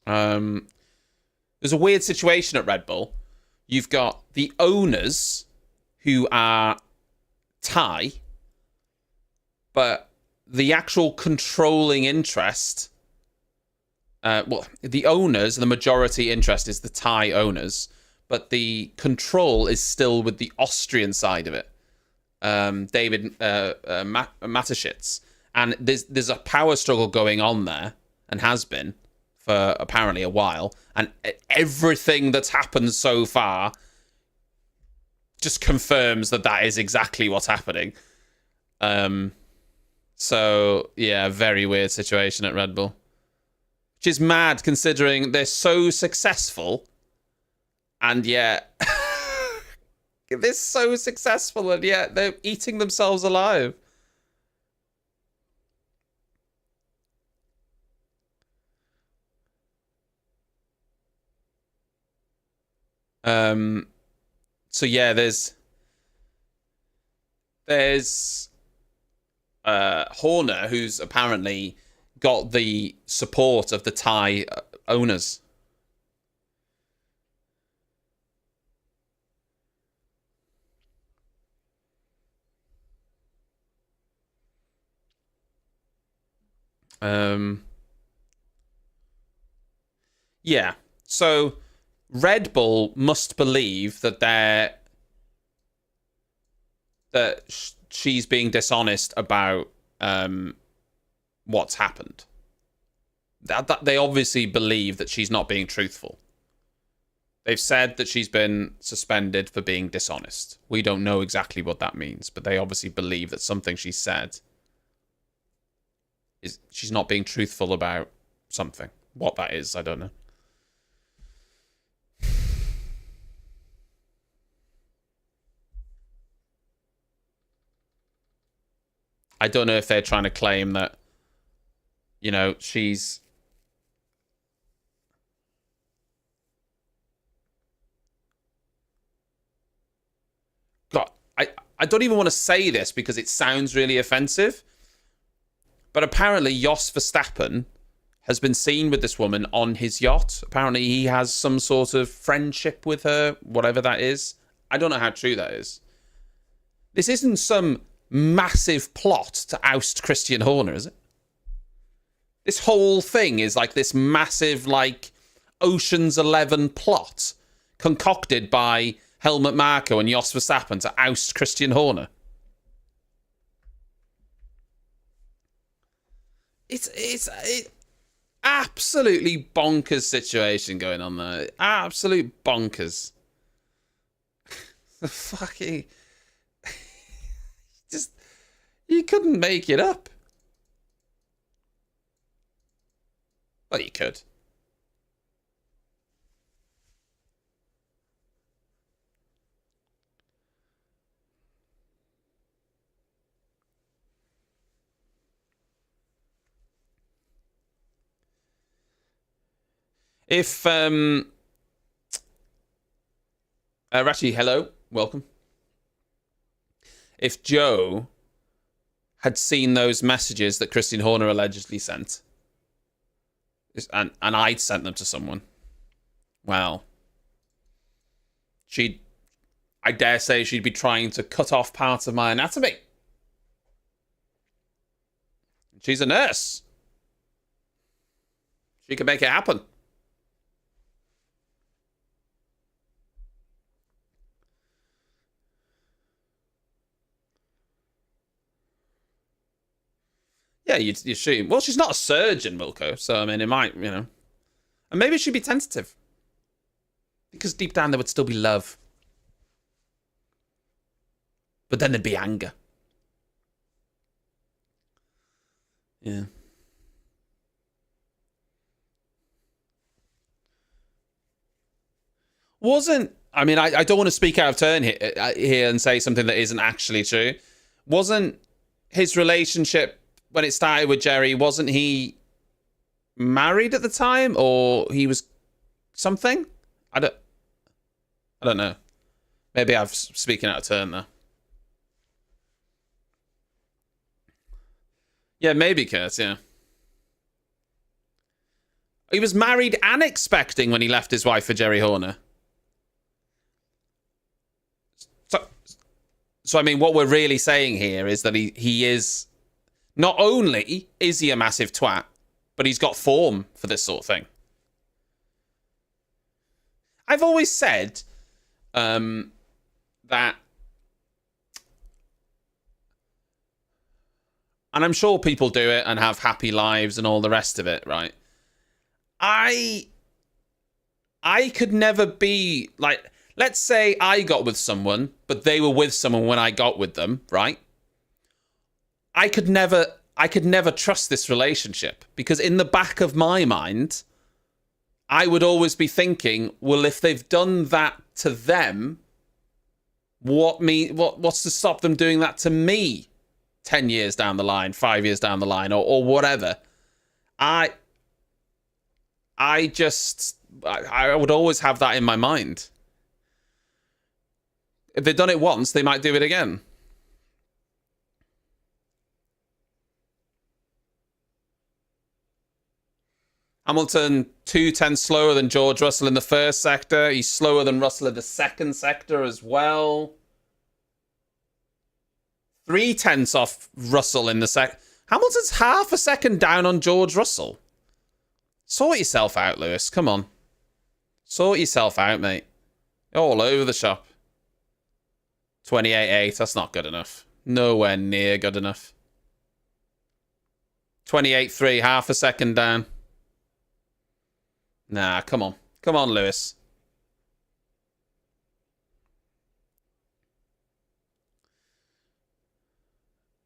There's a weird situation at Red Bull. You've got the owners who are Thai, but the actual controlling interest, the owners, the majority interest is the Thai owners, but the control is still with the Austrian side of it, David Mateschitz. And there's a power struggle going on there, and has been for apparently a while, and everything that's happened so far just confirms that that is exactly what's happening. So yeah, very weird situation at Red Bull, which is mad considering they're so successful, and yet they're so successful, and yet they're eating themselves alive. So yeah, there's Horner, who's apparently got the support of the Thai owners. Yeah, so Red Bull must believe that she's being dishonest about what's happened. That they obviously believe that she's not being truthful. They've said that she's been suspended for being dishonest. We don't know exactly what that means, but they obviously believe that something she said is she's not being truthful about something. What that is, I don't know. I don't know if they're trying to claim that, you know, she's... God, I don't even want to say this because it sounds really offensive, but apparently Jos Verstappen has been seen with this woman on his yacht. Apparently he has some sort of friendship with her, whatever that is. I don't know how true that is. This isn't some massive plot to oust Christian Horner, is it? This whole thing is like this massive, like, Ocean's 11 plot concocted by Helmut Marko and Jos Verstappen to oust Christian Horner. It's absolutely bonkers situation going on there. Absolute bonkers. The fucking... Just... You couldn't make it up. Well, you could. If Rashi, hello, welcome. If Joe had seen those messages that Christian Horner allegedly sent, and I'd sent them to someone, well, I dare say she'd be trying to cut off parts of my anatomy. She's a nurse. She can make it happen. Yeah, you assume. Well, she's not a surgeon, Wilco, so, I mean, it might, you know. And maybe she'd be tentative. Because deep down there would still be love. But then there'd be anger. Yeah. I mean, I don't want to speak out of turn here and say something that isn't actually true. Wasn't his relationship, when it started with Jerry, wasn't he married at the time, or he was something? I don't know. Maybe I'm speaking out of turn there. Yeah, maybe, Kurt, yeah. He was married and expecting when he left his wife for Jerry Horner. So I mean, what we're really saying here is that he is... Not only is he a massive twat, but he's got form for this sort of thing. I've always said that... And I'm sure people do it and have happy lives and all the rest of it, right? I could never be like, let's say I got with someone, but they were with someone when I got with them, right? I could never trust this relationship because in the back of my mind, I would always be thinking, well, if they've done that to them, what's to stop them doing that to me 10 years down the line, 5 years down the line, or whatever? I would always have that in my mind. If they've done it once, they might do it again. Hamilton 2/10 slower than George Russell in the first sector. He's slower than Russell in the second sector as well. 3/10 off Russell in the second. Hamilton's half a second down on George Russell. Sort yourself out, Lewis. Come on. Sort yourself out, mate. All over the shop. 28.8. That's not good enough. Nowhere near good enough. 28.3. Half a second down. Nah, come on. Come on, Lewis.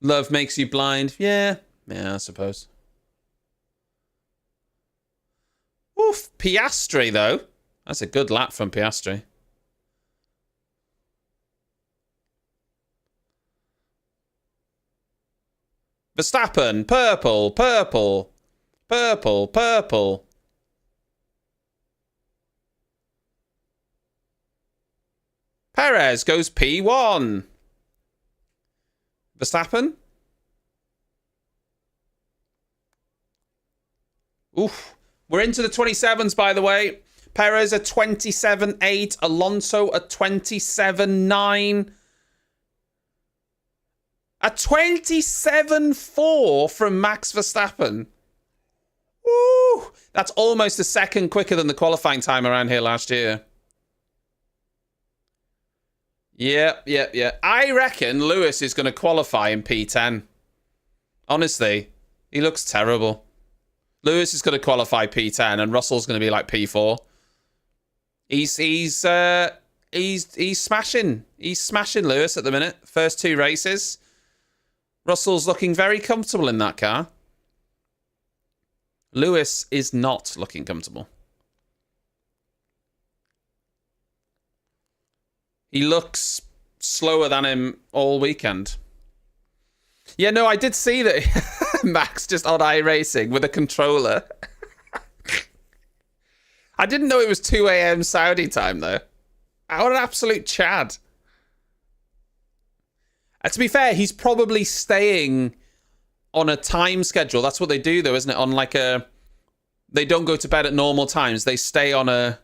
Love makes you blind. Yeah, I suppose. Oof, Piastri, though. That's a good lap from Piastri. Verstappen, purple, purple, purple, purple. Perez goes P1. Verstappen. Oof. We're into the 27s, by the way. Perez a 27.8. Alonso a 27.9. A 27.4 from Max Verstappen. Woo! That's almost a second quicker than the qualifying time around here last year. Yep. I reckon Lewis is going to qualify in P10. Honestly, he looks terrible. Lewis is going to qualify P10 and Russell's going to be like P4. He's smashing. He's smashing Lewis at the minute. First two races. Russell's looking very comfortable in that car. Lewis is not looking comfortable. He looks slower than him all weekend. Yeah, no, I did see that Max just on iRacing with a controller. I didn't know it was 2 a.m. Saudi time, though. What an absolute Chad. To be fair, he's probably staying on a time schedule. That's what they do, though, isn't it? On like a... They don't go to bed at normal times. They stay on a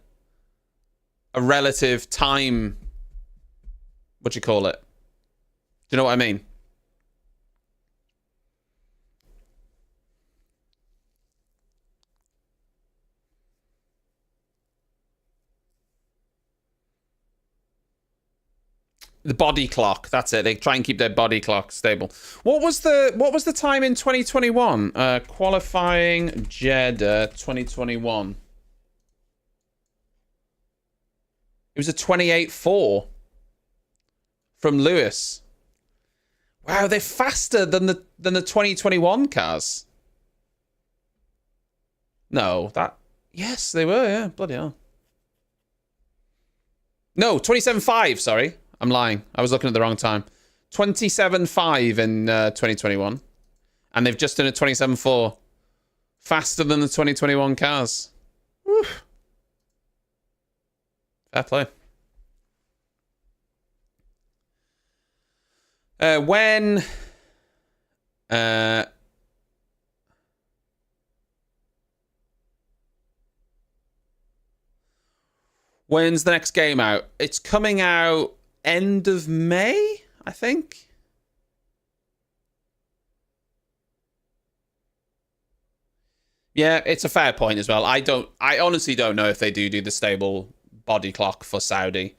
relative time... What do you call it? Do you know what I mean? The body clock. That's it. They try and keep their body clock stable. What was the time in 2021? Qualifying Jeddah 2021. It was a 28.4 from Lewis. Wow, they're faster than the 2021 cars. No, yes, they were. Yeah, bloody hell. No, 27.5. Sorry. I'm lying. I was looking at the wrong time. 27.5 in 2021. And they've just done a 27.4. Faster than the 2021 cars. Whew. Fair play. When's the next game out? It's coming out end of May, I think. Yeah, it's a fair point as well. I honestly don't know if they do the stable body clock for Saudi.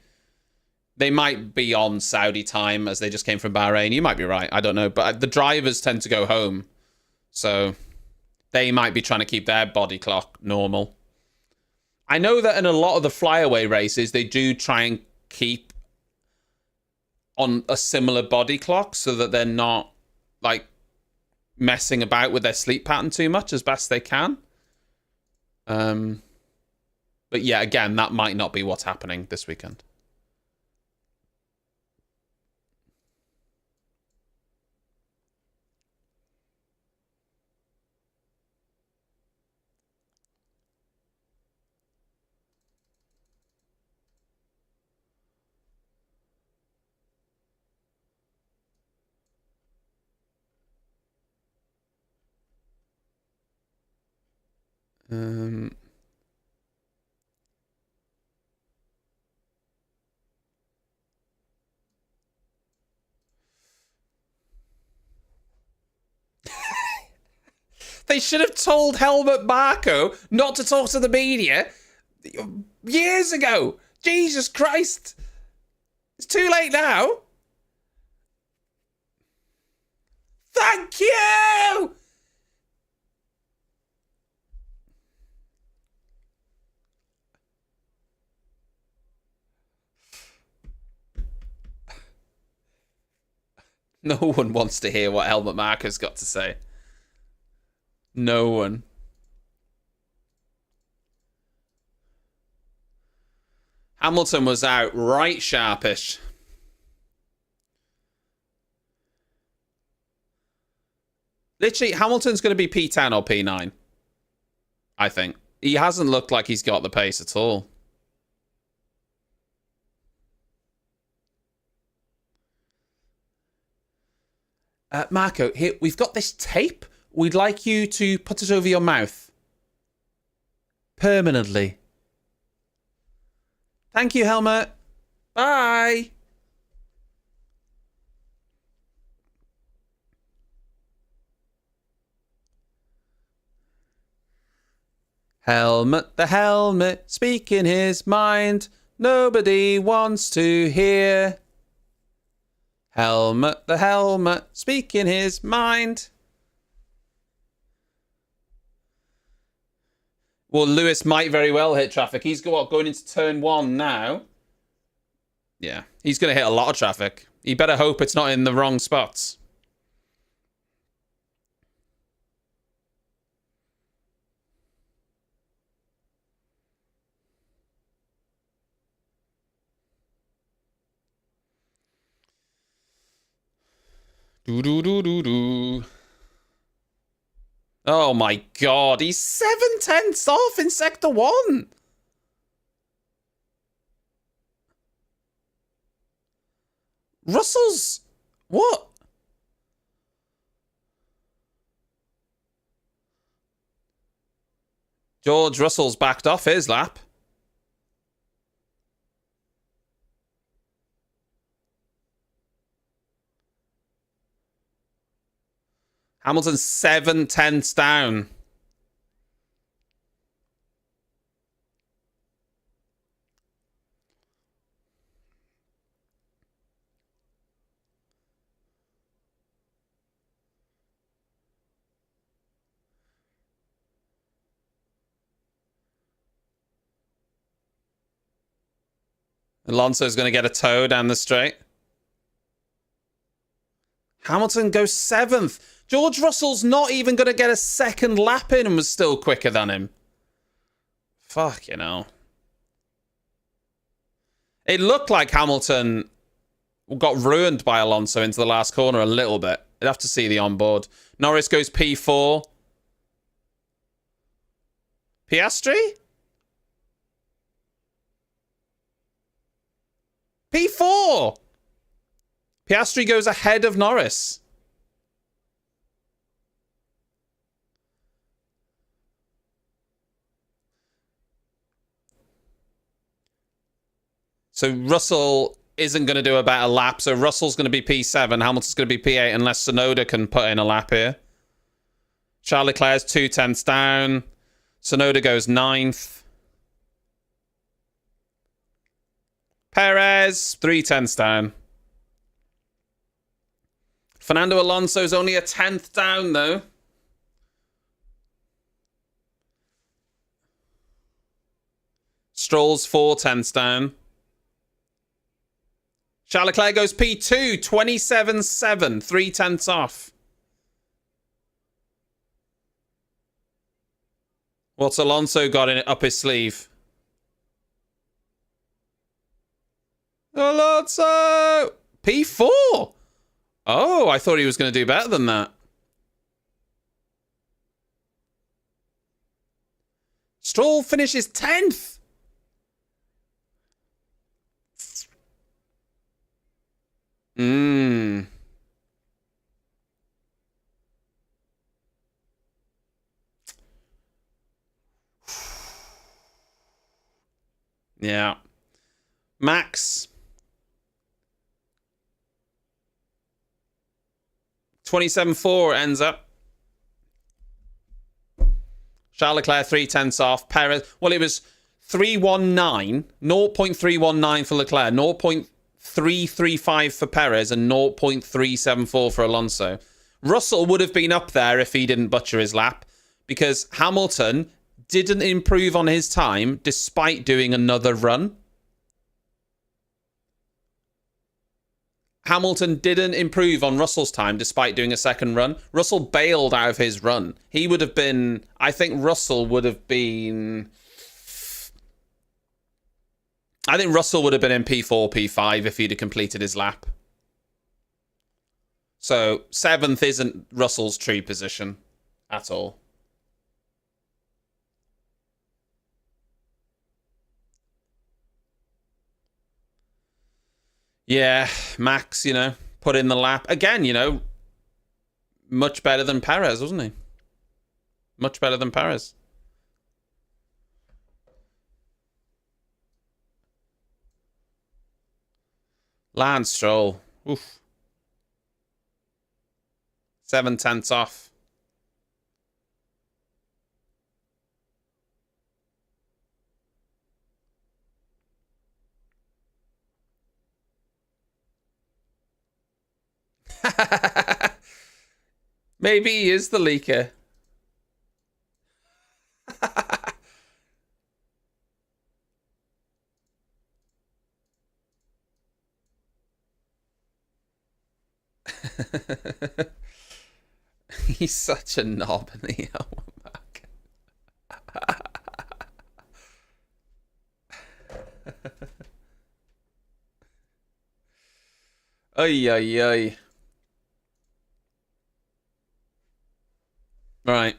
They might be on Saudi time as they just came from Bahrain. You might be right. I don't know. But the drivers tend to go home. So they might be trying to keep their body clock normal. I know that in a lot of the flyaway races, they do try and keep on a similar body clock so that they're not like messing about with their sleep pattern too much as best they can. But yeah, again, that might not be what's happening this weekend. They should have told Helmut Marko not to talk to the media years ago. Jesus Christ. It's too late now. Thank you! No one wants to hear what Helmut Marko's got to say. No one. Hamilton was out right sharpish. Literally, Hamilton's going to be P10 or P9. I think. He hasn't looked like he's got the pace at all. Marko, here, we've got this tape. We'd like you to put it over your mouth. Permanently. Thank you, Helmut. Bye. Helmut the helmet, speaking his mind. Nobody wants to hear. Helmut the helmet, speaking his mind. Well, Lewis might very well hit traffic. He's going into turn 1 now. Yeah, he's going to hit a lot of traffic. He better hope it's not in the wrong spots. Do. Oh my god, he's 7/10 off in Sector 1! Russell's... What? George Russell's backed off his lap. Hamilton's 7/10 down. Alonso's going to get a tow down the straight. Hamilton goes 7th. George Russell's not even going to get a second lap in and was still quicker than him. Fuck, you know. It looked like Hamilton got ruined by Alonso into the last corner a little bit. I'd have to see the onboard. Norris goes P4. Piastri? P4! Piastri goes ahead of Norris. So Russell isn't going to do a better lap. So Russell's going to be P7. Hamilton's going to be P8 unless Tsunoda can put in a lap here. Charles Leclerc's 2/10 down. Tsunoda goes 9th. Perez, 3/10 down. Fernando Alonso's only a 10th down, though. Stroll's 4/10 down. Charles Leclerc goes P2, 27.7, 3/10 off. What's Alonso got in it up his sleeve? Alonso! P4! Oh, I thought he was going to do better than that. Stroll finishes 10th. Yeah. Max. 27.4 ends up. Charles Leclerc 3/10 off. Perez, well, it was 319, 0.319 for Leclerc, 0.335 for Perez, and 0.374 for Alonso. Russell would have been up there if he didn't butcher his lap, because Hamilton didn't improve on his time despite doing another run. Hamilton didn't improve on Russell's time despite doing a second run. Russell bailed out of his run. He would have been... I think Russell would have been... I think Russell would have been in P4, P5 if he'd have completed his lap. So, 7th isn't Russell's true position at all. Yeah, Max, you know, put in the lap. Again, you know, much better than Perez, wasn't he? Much better than Perez. Lance Stroll. Oof. 7/10 off. Maybe he is the leaker. He's such a knob in the helmet back. Ay, ay, ay. Right.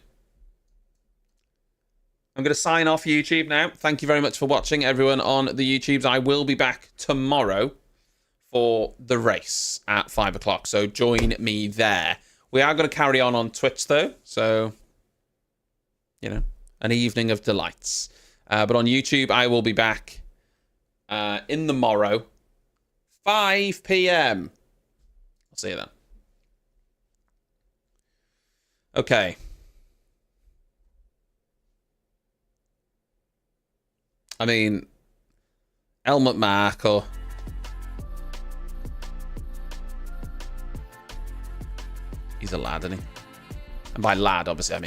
I'm going to sign off YouTube now. Thank you very much for watching, everyone on the YouTubes. I will be back tomorrow for the race at 5 o'clock, so join me there. We are going to carry on Twitch, though, so, you know, an evening of delights. But on YouTube, I will be back in the morrow, 5 p.m. I'll see you then. Okay. I mean, helmet mark or... He's a lad, isn't he? And by lad, obviously, I mean